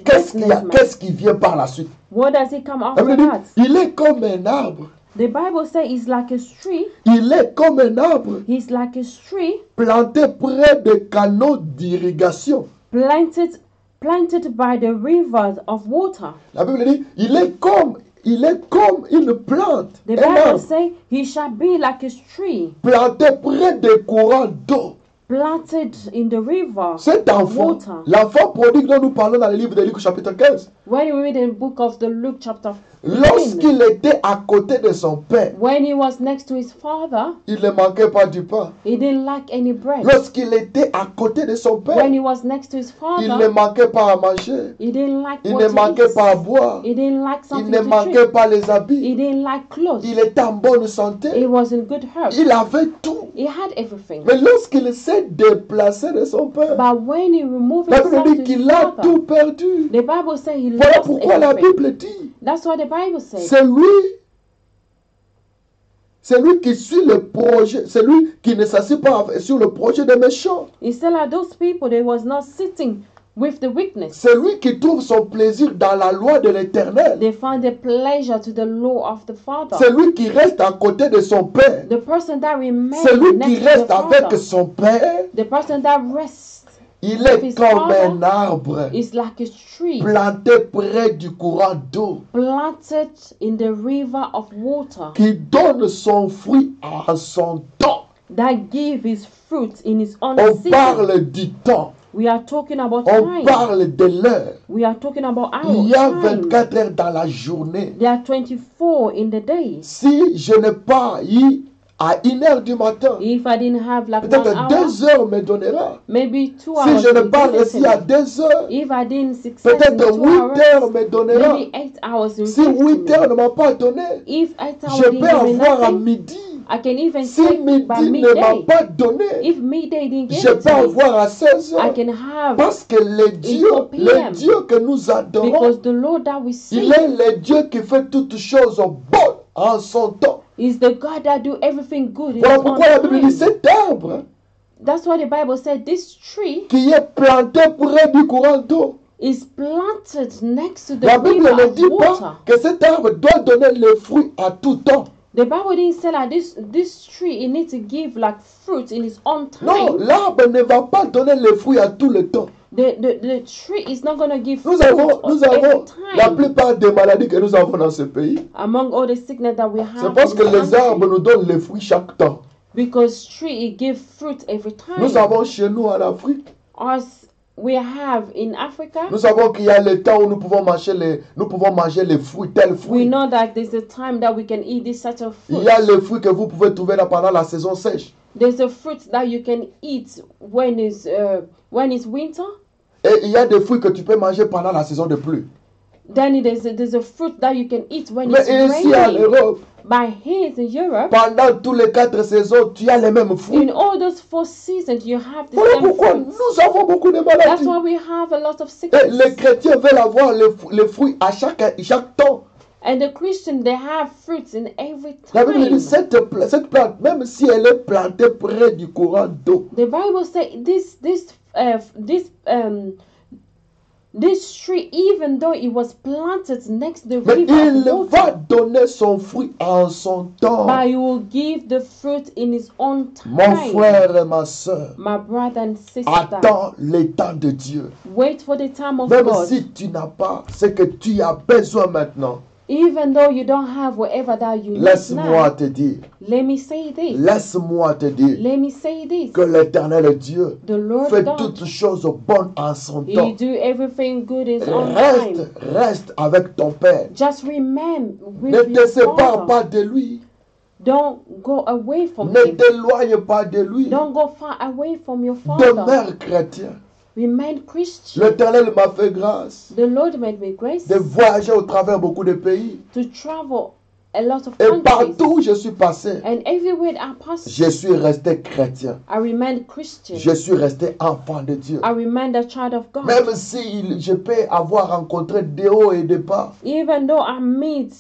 S1: qu'est-ce
S2: businessman,
S1: qui vient par la suite?
S2: what does he come
S1: La
S2: after
S1: Bible
S2: that?
S1: dit, il est comme un arbre.
S2: The Bible says he's like a tree.
S1: Il est comme un arbre
S2: He's like a tree
S1: planté près des canaux d'irrigation.
S2: planted by the rivers of water.
S1: La Bible dit, il est comme une plante,
S2: The
S1: un
S2: Bible
S1: arbre
S2: says he shall be like a tree
S1: planté près des courants d'eau.
S2: planted in the river.
S1: Cet enfant,
S2: Water.
S1: l'enfant prodigue dont nous parlons dans le livre de Luc chapitre 15,
S2: When you read in the book of the Luke chapter 15,
S1: lorsqu'il était à côté de son père,
S2: when he was next to his father,
S1: il ne manquait pas du pain.
S2: he didn't lack any bread.
S1: Lorsqu'il était à côté de son père,
S2: When he was next to his
S1: il ne
S2: father,
S1: manquait pas à manger,
S2: he didn't lack
S1: il
S2: what
S1: ne
S2: to
S1: manquait
S2: eat.
S1: pas à boire,
S2: He didn't lack
S1: il
S2: something
S1: ne
S2: to
S1: manquait
S2: drink.
S1: pas les
S2: He
S1: habits,
S2: didn't lack clothes.
S1: il était en bonne
S2: He
S1: santé,
S2: was in good health.
S1: il avait tout.
S2: He had everything.
S1: Mais lorsqu'il s'est déplacé de son père,
S2: But when he removed
S1: la Bible
S2: himself
S1: dit
S2: to his
S1: qu'il a
S2: father,
S1: tout perdu.
S2: the Bible says he
S1: Voilà
S2: lost
S1: pourquoi la
S2: everything.
S1: Bible dit,
S2: That's what the Bible says.
S1: c'est lui qui suit le projet, c'est lui qui ne s'assied pas sur le projet des méchants.
S2: Instead of those people, they was not sitting with the weakness.
S1: C'est lui qui trouve son plaisir dans la loi de l'Éternel.
S2: They find the pleasure to the law of the Father.
S1: C'est lui qui reste à côté de son père.
S2: The person that remains
S1: C'est lui qui
S2: next to the
S1: reste avec
S2: Father.
S1: son père.
S2: The person that rests
S1: Il
S2: with
S1: est
S2: his
S1: comme
S2: father
S1: un arbre
S2: is like a tree
S1: planté près du courant d'eau
S2: planted in the river of water
S1: qui donne son fruit en son temps.
S2: that give his fruit in his own
S1: On
S2: season.
S1: parle du temps.
S2: We are talking about
S1: On
S2: time.
S1: parle de l'heure.
S2: We are talking about
S1: Il
S2: our
S1: y a
S2: time.
S1: 24 heures dans la journée.
S2: There are 24 in the day.
S1: Si je n'ai pas eu à 1h du matin,
S2: If I didn't have like 1
S1: peut-être
S2: hour,
S1: 2 heures me donnera.
S2: maybe 2
S1: Si
S2: hours.
S1: je n'ai
S2: will
S1: pas
S2: give it
S1: réussi
S2: to
S1: à
S2: me.
S1: 2 heures,
S2: If I didn't succeed in
S1: peut-être
S2: 2
S1: 8
S2: hours,
S1: heures me donnera.
S2: maybe 8 hours will
S1: Si
S2: give to
S1: 8
S2: me.
S1: heures ne m'ont pas donné,
S2: If 8 hours
S1: je
S2: didn't
S1: peux
S2: give me
S1: avoir à
S2: nothing,
S1: midi.
S2: I can even
S1: Si
S2: take
S1: midi
S2: by
S1: ne m'a
S2: midday.
S1: pas donné,
S2: If midday didn't
S1: je
S2: give it
S1: peux
S2: to me,
S1: avoir à 16
S2: I
S1: heures.
S2: can have,
S1: Parce que le
S2: p.m.
S1: Dieu que nous adorons,
S2: because the Lord that we
S1: il
S2: see
S1: est le Dieu qui fait toutes choses bonnes en son temps.
S2: is the God that do everything good in
S1: Voilà
S2: his own
S1: pourquoi la Bible dit
S2: time.
S1: cet arbre
S2: That's why the Bible said this tree
S1: qui est planté près du courant d'eau.
S2: is planted next to the
S1: La Bible
S2: river
S1: ne
S2: of
S1: dit pas
S2: water.
S1: que cet arbre doit donner le fruit à tout temps.
S2: The Bible didn't say that this tree it needs to give like fruit in its own
S1: Non,
S2: time.
S1: l'arbre ne va pas donner le fruit à tout le temps.
S2: The tree is not going to give
S1: Nous
S2: fruit
S1: avons
S2: every
S1: la
S2: time.
S1: plupart des maladies que nous avons dans ce pays.
S2: Among all the sickness that we
S1: C'est
S2: have,
S1: parce
S2: in
S1: que
S2: this
S1: les
S2: country,
S1: arbres nous donnent les fruits chaque temps.
S2: because tree it give fruit every time.
S1: Nous avons chez nous en Afrique,
S2: As we have in Africa,
S1: nous savons qu'il y a le temps où nous pouvons manger les fruits, tels
S2: we
S1: fruits.
S2: know that there's a time that we can eat this such of
S1: Il
S2: fruit.
S1: y a les fruits que vous pouvez trouver pendant la saison sèche.
S2: There's a fruit that you can eat when it's winter.
S1: Et il y a des fruits que tu peux manger pendant la saison de pluie.
S2: Then there's a fruit that you can eat when
S1: Mais
S2: it's
S1: ici en
S2: raining.
S1: Europe,
S2: By here in Europe,
S1: pendant tous les 4 saisons, tu as les mêmes fruits.
S2: in all those 4 seasons, you have the
S1: Voilà
S2: same
S1: pourquoi
S2: fruits.
S1: nous avons beaucoup de
S2: That's
S1: maladies.
S2: why we have a lot of
S1: Et les
S2: sickness.
S1: chrétiens veulent avoir les fruits à chaque temps.
S2: And the Christian, they have fruits in every
S1: La Bible dit
S2: time.
S1: cette plante, même si elle est plantée près du courant d'eau,
S2: The Bible says This tree, even though it was planted next to the
S1: mais
S2: river
S1: il
S2: of
S1: va
S2: water,
S1: donner son fruit en son temps.
S2: but he will give the fruit in his own
S1: Mon
S2: time.
S1: frère et ma soeur,
S2: My brother and sister,
S1: attends le temps de Dieu.
S2: wait for the time of
S1: Même
S2: God.
S1: si tu n'as pas ce que tu as besoin maintenant,
S2: Even though you don't have whatever that you need
S1: laisse-moi
S2: now,
S1: te dire,
S2: let me say this.
S1: laisse-moi te dire
S2: Let me say this.
S1: que l'Éternel Dieu
S2: The Lord
S1: fait
S2: God,
S1: toutes choses bonnes en son
S2: He
S1: temps.
S2: do everything good in His own
S1: Reste,
S2: time.
S1: reste avec ton Père.
S2: Just remember
S1: Ne
S2: with
S1: te
S2: your
S1: sépare
S2: Father.
S1: pas de lui.
S2: Don't go away from
S1: Ne
S2: Him.
S1: t'éloigne pas de lui.
S2: Don't go far away from your Father.
S1: Demeure chrétien.
S2: Remain Christian.
S1: L'Éternel m'a fait grâce
S2: The Lord made me grace
S1: de voyager au travers beaucoup de pays.
S2: to travel a lot of
S1: Et
S2: countries.
S1: partout où je suis passé,
S2: And everywhere I passed,
S1: je suis resté chrétien.
S2: I remained Christian.
S1: Je suis resté enfant de Dieu.
S2: I remained a child of God.
S1: Même si je peux avoir rencontré des hauts et des bas,
S2: Even though I meet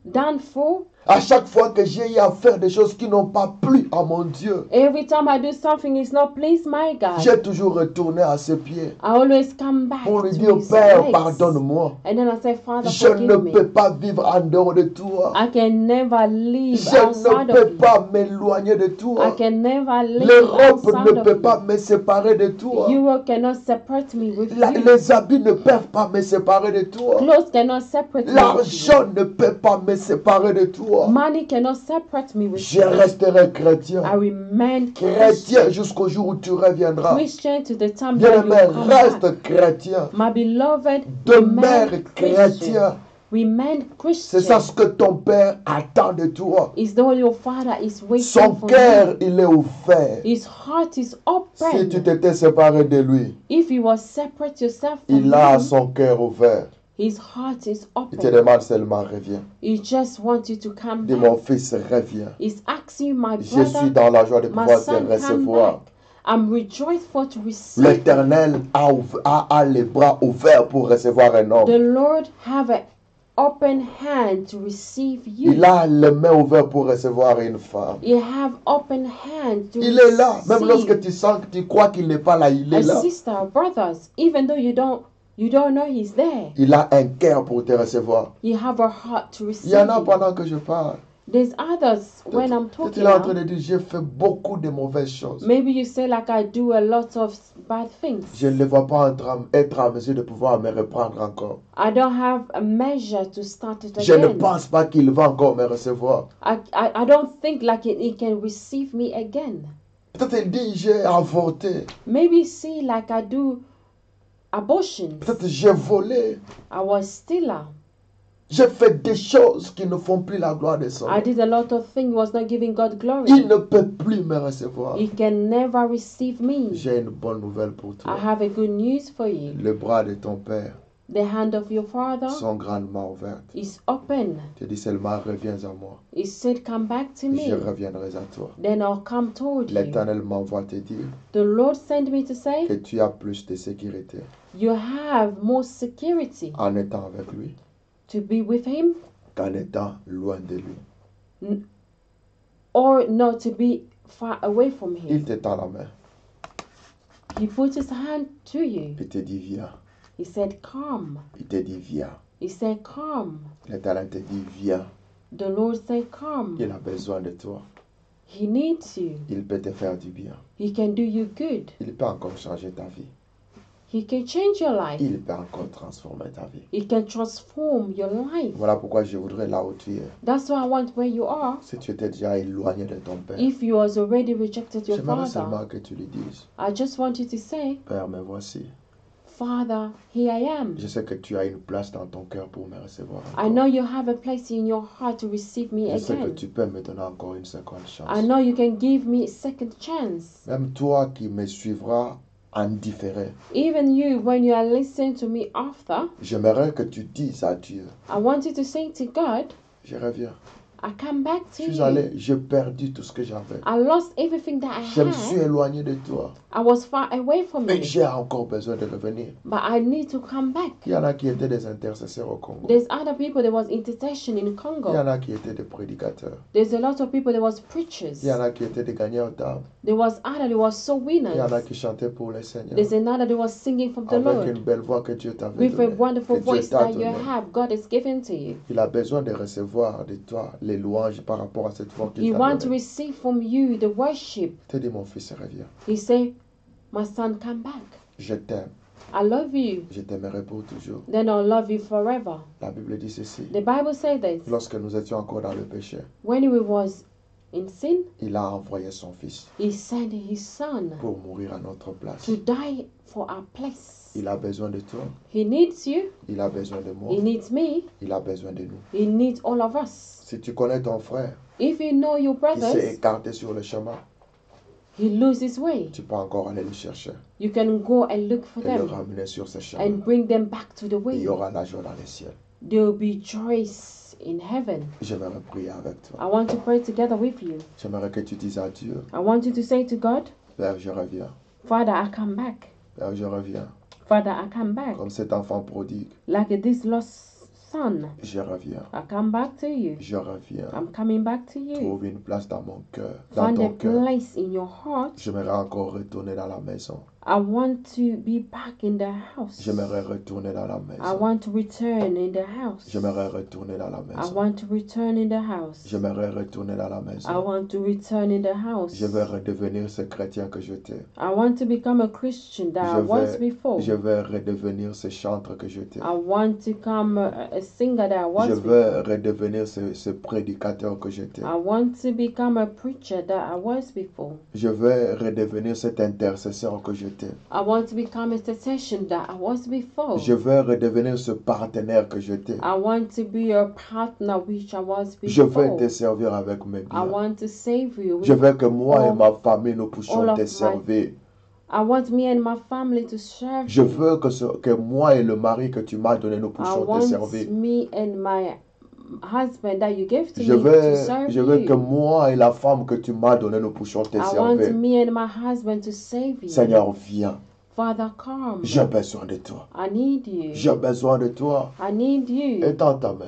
S2: downfall,
S1: à chaque fois que j'ai eu à faire des choses qui n'ont pas plu à mon Dieu,
S2: every time I do something is not pleased my God,
S1: j'ai toujours retourné à ses pieds
S2: I always come back
S1: pour lui
S2: to
S1: dire,
S2: His
S1: Père,
S2: legs.
S1: pardonne-moi.
S2: And then I say, Father,
S1: Je ne
S2: forgive me.
S1: peux pas vivre en dehors de toi.
S2: I can never live
S1: Je
S2: outside
S1: ne peux
S2: of you.
S1: pas m'éloigner de
S2: I
S1: toi.
S2: can never live
S1: L'Europe
S2: outside
S1: ne
S2: of
S1: peut pas
S2: you.
S1: me séparer de toi.
S2: Europe cannot separate me with you.
S1: Les habits ne peuvent pas me séparer de toi.
S2: Clothes cannot separate me with
S1: L'argent ne peut pas me séparer de
S2: you.
S1: toi.
S2: Money cannot separate me with
S1: Je
S2: you.
S1: resterai chrétien.
S2: I remain
S1: Chrétien
S2: Christian.
S1: jusqu'au jour où tu reviendras.
S2: Christian to the time that you
S1: Bien-aimé,
S2: come back.
S1: reste chrétien.
S2: My beloved,
S1: Demeure
S2: remain Christian.
S1: chrétien.
S2: Remain
S1: C'est ça
S2: Christian.
S1: ce que ton Père attend de toi.
S2: Is though your Father is waiting
S1: Son
S2: for
S1: cœur,
S2: you.
S1: il est ouvert.
S2: His heart is
S1: Si tu
S2: open.
S1: t'étais séparé de lui,
S2: If you will separate yourself from
S1: il a
S2: him,
S1: son cœur ouvert.
S2: his heart is
S1: Il te
S2: open.
S1: demande seulement, reviens.
S2: He just wants you to come
S1: Dis, mon
S2: back.
S1: fils, reviens.
S2: He's asking my
S1: Je suis
S2: brother,
S1: dans la joie de
S2: my
S1: pouvoir te
S2: son, come
S1: recevoir.
S2: back. I'm rejoiceful to receive.
S1: L'Éternel a les bras ouverts pour recevoir un
S2: The
S1: homme.
S2: Lord have an open hand to receive you.
S1: Il a les mains ouvertes pour recevoir une femme.
S2: You have open hand to
S1: Il est là. Même lorsque
S2: receive
S1: tu sens que tu crois qu'il n'est pas là, il est
S2: a
S1: là.
S2: sister, brothers. Even though you don't know he's there.
S1: Il a un cœur pour te recevoir.
S2: You have a heart to
S1: Il
S2: receive
S1: y en a
S2: you.
S1: pendant que je parle.
S2: There's others when I'm
S1: Tu
S2: talking
S1: es en train
S2: now.
S1: de dire, j'ai fait beaucoup de mauvaises choses.
S2: Maybe you say like I do a lot of bad things.
S1: Je ne le vois pas être en mesure de pouvoir me reprendre encore.
S2: I don't have a measure to start it
S1: Je ne
S2: again.
S1: pense pas qu'il va encore me recevoir.
S2: I don't think like he can receive me again.
S1: Peut-être il dit, j'ai avorté.
S2: Maybe see like I do abortion.
S1: Peut-être j'ai volé.
S2: I was stealer.
S1: J'ai fait des choses qui ne font plus la gloire de son
S2: I
S1: nom.
S2: did a lot of things was not giving God glory.
S1: Il ne peut plus me recevoir.
S2: He can never receive me.
S1: J'ai une bonne nouvelle pour
S2: I
S1: toi.
S2: have a good news for you.
S1: Le bras de ton Père
S2: The hand of your Father
S1: sont grandement ouverts.
S2: is open.
S1: Tu dis seulement, reviens à moi.
S2: He said, come back to
S1: Je
S2: me.
S1: reviendrai à toi.
S2: Then I'll come toward you.
S1: L'Éternel m'envoie te dire
S2: The Lord sent me to
S1: que
S2: say,
S1: tu as plus de sécurité
S2: you have more security
S1: en étant avec lui
S2: to be with Him
S1: qu'en étant loin de lui.
S2: or not to be far away from
S1: Il
S2: Him.
S1: te tend la main.
S2: He put His hand to you.
S1: Il te dit, viens.
S2: He said, come.
S1: Il te dit, viens.
S2: He said, come.
S1: L'Éternel te dit, viens.
S2: The Lord said, come.
S1: Il a besoin de toi.
S2: He needs you.
S1: Il peut te faire du bien.
S2: He can do you good.
S1: Il peut encore changer ta vie.
S2: He can change your life.
S1: Il peut encore transformer ta vie.
S2: He can transform your life.
S1: Voilà pourquoi je voudrais là où tu es.
S2: That's why I want where you are.
S1: Si tu étais déjà éloigné de ton Père,
S2: If you has already rejected your
S1: j'aimerais
S2: father,
S1: seulement que tu lui dises,
S2: I just want you to say,
S1: Père, me voici.
S2: Father, here I am.
S1: Je sais que tu as une place dans ton cœur pour me recevoir.
S2: I
S1: encore.
S2: know you have a place in your heart to receive me
S1: Je sais que
S2: again.
S1: tu peux me donner encore une seconde chance.
S2: I know you can give me a second chance.
S1: Même toi qui me suivras en différé,
S2: Even you, when you are listening to me after,
S1: j'aimerais que tu dises à Dieu,
S2: I want you to say to God,
S1: je reviens.
S2: I come back to
S1: Je suis
S2: you.
S1: allé, j'ai perdu tout ce que j'avais.
S2: I lost everything that I
S1: Je me suis
S2: had.
S1: éloigné de toi.
S2: I was far away from
S1: Mais
S2: you.
S1: j'ai encore besoin de revenir.
S2: But I need to come back.
S1: Il y en a qui étaient des intercesseurs au Congo.
S2: There's other people, there was intercession in
S1: Il y en
S2: Congo.
S1: a qui étaient des prédicateurs.
S2: There's a lot of people, there was preachers.
S1: Il y en a qui étaient des gagnants d'âme.
S2: There was other, there was soul
S1: Il y en a
S2: winners.
S1: qui chantaient pour le Seigneur.
S2: There's another, there was singing from the
S1: Avec
S2: Lord.
S1: une belle voix que Dieu t'avait
S2: With a
S1: donnée.
S2: wonderful
S1: Que Dieu
S2: voice
S1: t'a
S2: that you
S1: donnée.
S2: have, God is given to you.
S1: Il a besoin de recevoir de toi les louanges par rapport à cette voix qu'il
S2: He
S1: t'a
S2: wants to
S1: donnée.
S2: receive from you the worship.
S1: Te dis, mon fils, reviens.
S2: He said, my son, come back.
S1: Je t'aime.
S2: I love you.
S1: Je t'aimerai pour toujours.
S2: Then I'll love you forever.
S1: La Bible dit ceci.
S2: The Bible says this.
S1: Lorsque nous étions encore dans le péché,
S2: When he was in sin,
S1: il a envoyé son fils
S2: he sent his son
S1: pour mourir à notre place.
S2: to die for our place.
S1: Il a besoin de toi.
S2: He needs you.
S1: Il a besoin de moi.
S2: He needs me.
S1: Il a besoin de nous.
S2: He needs all of us.
S1: Si tu connais ton frère
S2: If you know your
S1: qui s'est
S2: brothers,
S1: écarté sur le chemin,
S2: he loses his way.
S1: tu peux encore aller le chercher
S2: You can go and look for
S1: et le
S2: them
S1: ramener sur ce chemin.
S2: and bring them back to the
S1: Il
S2: way.
S1: y aura la joie dans les cieux.
S2: There will be joys in heaven.
S1: J'aimerais prier avec toi.
S2: I want to pray together with you.
S1: J'aimerais que tu dises à Dieu,
S2: I want you to say to God,
S1: Père, je reviens.
S2: Father, I come back.
S1: Père, je reviens.
S2: Father, I come back.
S1: Comme cet enfant prodigue,
S2: Like this lost son,
S1: je reviens.
S2: I come back to you.
S1: Je reviens.
S2: I'm coming back to you.
S1: Trouve une place dans mon cœur, dans
S2: Find a
S1: ton cœur.
S2: place in your heart.
S1: J'aimerais encore retourner dans la maison.
S2: I want to be back in the house.
S1: J'aimerais retourner dans la
S2: I
S1: maison.
S2: want to return in the house.
S1: J'aimerais retourner dans la
S2: I
S1: maison.
S2: want to return in the house.
S1: J'aimerais retourner dans la
S2: I
S1: maison.
S2: want to return in the house.
S1: Je vais redevenir ce chrétien que j'étais.
S2: I want to become a Christian that I was before.
S1: Je vais redevenir ce chanteur que j'étais.
S2: I want to become a singer that I
S1: Je
S2: was
S1: vais
S2: before.
S1: redevenir ce prédicateur que j'étais.
S2: I want to become a preacher that I was before.
S1: Je vais redevenir cet intercesseur que j'étais.
S2: I want to become a intercession that I was before.
S1: Je vais redevenir ce partenaire que j'étais.
S2: I want to be a partner which I was
S1: Je vais
S2: before.
S1: te servir avec mes
S2: I
S1: biens.
S2: want to save you.
S1: Je veux que moi et
S2: all-
S1: ma famille nous puissions
S2: all of
S1: te
S2: my-
S1: servir.
S2: I want me and my family to serve
S1: Je
S2: you.
S1: veux que moi et le mari que tu m'as donné nous
S2: I
S1: puissions te
S2: want
S1: servir.
S2: me and my husband that you gave to
S1: Je
S2: me to
S1: veux,
S2: serve
S1: je veux que
S2: you.
S1: moi et la femme que tu m'as donnée nous puissions te
S2: I want
S1: servir.
S2: me and my husband to save you.
S1: Seigneur, viens.
S2: Father, come.
S1: J'ai besoin de toi.
S2: I need you.
S1: J'ai besoin de toi.
S2: I need you.
S1: Étends ta main.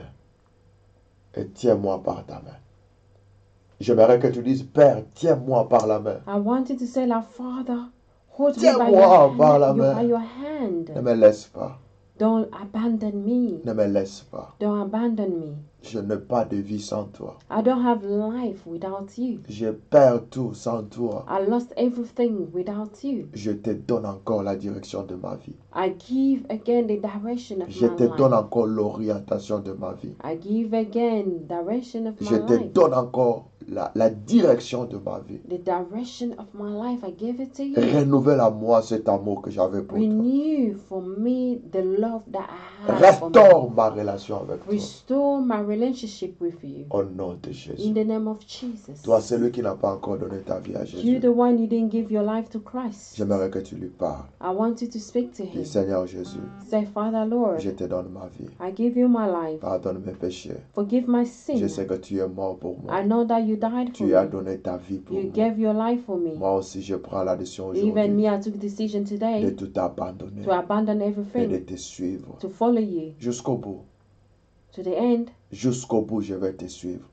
S1: Et tiens-moi par ta main. J'aimerais que tu dises, Père, tiens-moi par la main.
S2: I want you to say, like, Father, hold me
S1: Tiens-moi
S2: by your
S1: par la
S2: hand.
S1: main.
S2: By your hand.
S1: Ne me laisse pas.
S2: Don't abandon me.
S1: Ne me laisse pas.
S2: Don't abandon me.
S1: Je n'ai pas de vie sans toi.
S2: I don't have life without you.
S1: Je perds tout sans toi.
S2: I lost everything without you.
S1: Je te donne encore la direction de ma vie.
S2: I give again the direction of
S1: Je
S2: my
S1: te donne
S2: life.
S1: encore l'orientation de ma vie.
S2: I give again direction of
S1: Je
S2: my
S1: te
S2: life.
S1: donne encore la direction de ma vie.
S2: The direction of my life, I give it to you.
S1: Renouvelle à moi cet amour que j'avais pour toi.
S2: Renew for me the love that I have for me.
S1: Restaure ma relation avec toi.
S2: Restore my relationship with you.
S1: Au nom de
S2: In
S1: Jésus.
S2: the name of Jesus.
S1: Toi, celui qui n'a pas encore donné ta vie à
S2: You
S1: Jésus,
S2: the one you didn't give your life to Christ.
S1: j'aimerais que tu lui parles.
S2: I want you to speak to
S1: Dis,
S2: him.
S1: Seigneur Jésus,
S2: Say, Father Lord,
S1: je te donne ma vie.
S2: I give you my life.
S1: Pardonne mes péchés.
S2: Forgive my
S1: Je
S2: sin.
S1: sais que tu es mort pour moi.
S2: I know that you died for
S1: Tu as
S2: me.
S1: donné ta vie pour
S2: You
S1: moi.
S2: gave your life for me.
S1: Moi aussi, je prends la décision
S2: Even
S1: aujourd'hui
S2: me, I took a decision
S1: de
S2: today
S1: tout abandonner
S2: to abandon
S1: et de
S2: everything,
S1: te suivre.
S2: to follow you
S1: Jusqu'au bout.
S2: to the end.
S1: Jusqu'au bout, je vais te suivre.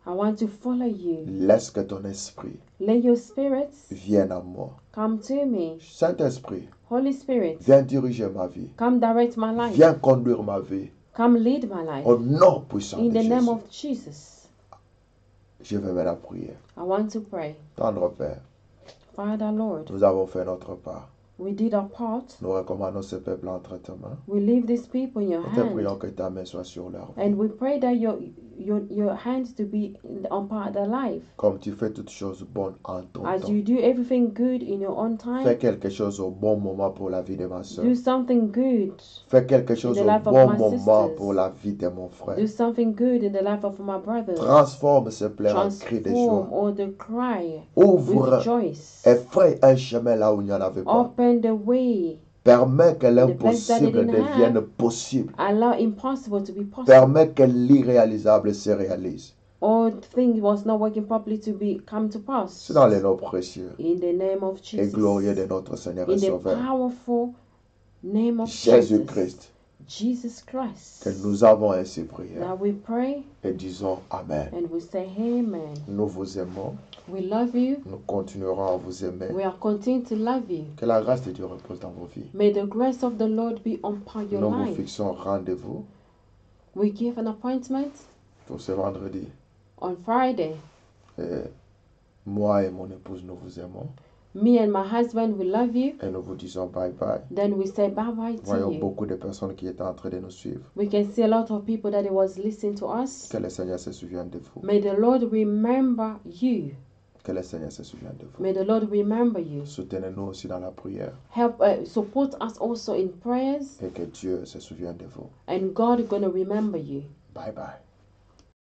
S2: I want to follow you.
S1: Laisse que ton esprit
S2: Let your spirits
S1: vienne à moi.
S2: come to me.
S1: Saint-Esprit,
S2: Holy Spirit,
S1: viens diriger ma vie.
S2: come direct my life.
S1: Viens conduire ma vie.
S2: Come lead my life.
S1: Au nom puissant
S2: In
S1: de
S2: the name
S1: Jésus.
S2: of Jesus,
S1: Je vais maintenant prier.
S2: I want to pray.
S1: Tendre Père,
S2: Father Lord,
S1: nous avons fait notre part.
S2: we did our part.
S1: Nous recommandons ce peuple entre tes mains.
S2: We leave these people in your
S1: Nous te prions
S2: hand.
S1: que ta main soit sur leur vie.
S2: And we pray that your hands to be on part of their life.
S1: Comme tu fais toutes choses bonnes en ton
S2: As
S1: temps.
S2: you do everything good in your own
S1: Fais
S2: time,
S1: quelque chose au bon moment pour la vie de ma soeur.
S2: do something good.
S1: Fais quelque chose
S2: the
S1: au
S2: life of
S1: bon
S2: my
S1: moment
S2: sisters.
S1: pour la vie de mon frère.
S2: Do something good in the life of my brother.
S1: Transforme ce pleurs en cri de
S2: Transform
S1: joie.
S2: all the cry
S1: Ouvre
S2: with joy.
S1: et fraye un chemin là où il n'y en avait pas.
S2: Open the way.
S1: Permets que
S2: The place that they
S1: l'impossible
S2: didn't
S1: devienne
S2: have.
S1: possible.
S2: Allow impossible to be possible.
S1: Permets que l'irréalisable se réalise.
S2: all things was not working properly to come to pass.
S1: C'est dans les noms précieux
S2: In the name of
S1: et
S2: Jesus.
S1: glorieux de notre Seigneur et
S2: In the
S1: Sauveur,
S2: powerful name of Jesus
S1: Jésus-Christ,
S2: Christ.
S1: que nous avons ainsi prié
S2: That we pray
S1: et disons Amen.
S2: and we say Amen.
S1: Nous vous aimons,
S2: We love you.
S1: nous continuerons à vous aimer.
S2: We are continuing to love you.
S1: Que la grâce de Dieu repose dans vos vies.
S2: May the grace of the Lord be upon your
S1: Nous vous
S2: life.
S1: fixons rendez-vous
S2: We give an appointment
S1: pour ce vendredi.
S2: on Friday.
S1: Et moi et mon épouse, nous vous aimons
S2: Me and my husband, we love you.
S1: et nous vous disons bye bye.
S2: Then we say bye-bye to
S1: Voyons
S2: you.
S1: beaucoup de personnes qui étaient en train de nous suivre.
S2: We can see a lot of people that was listening to us.
S1: Que le Seigneur se souvienne de vous.
S2: May the Lord remember you.
S1: Que le Seigneur se souvienne de vous.
S2: May the Lord remember you.
S1: Soutenez-nous aussi dans la prière
S2: Help support us also in prayers,
S1: et que Dieu se souvienne de vous.
S2: and God is gonna remember you.
S1: Bye bye.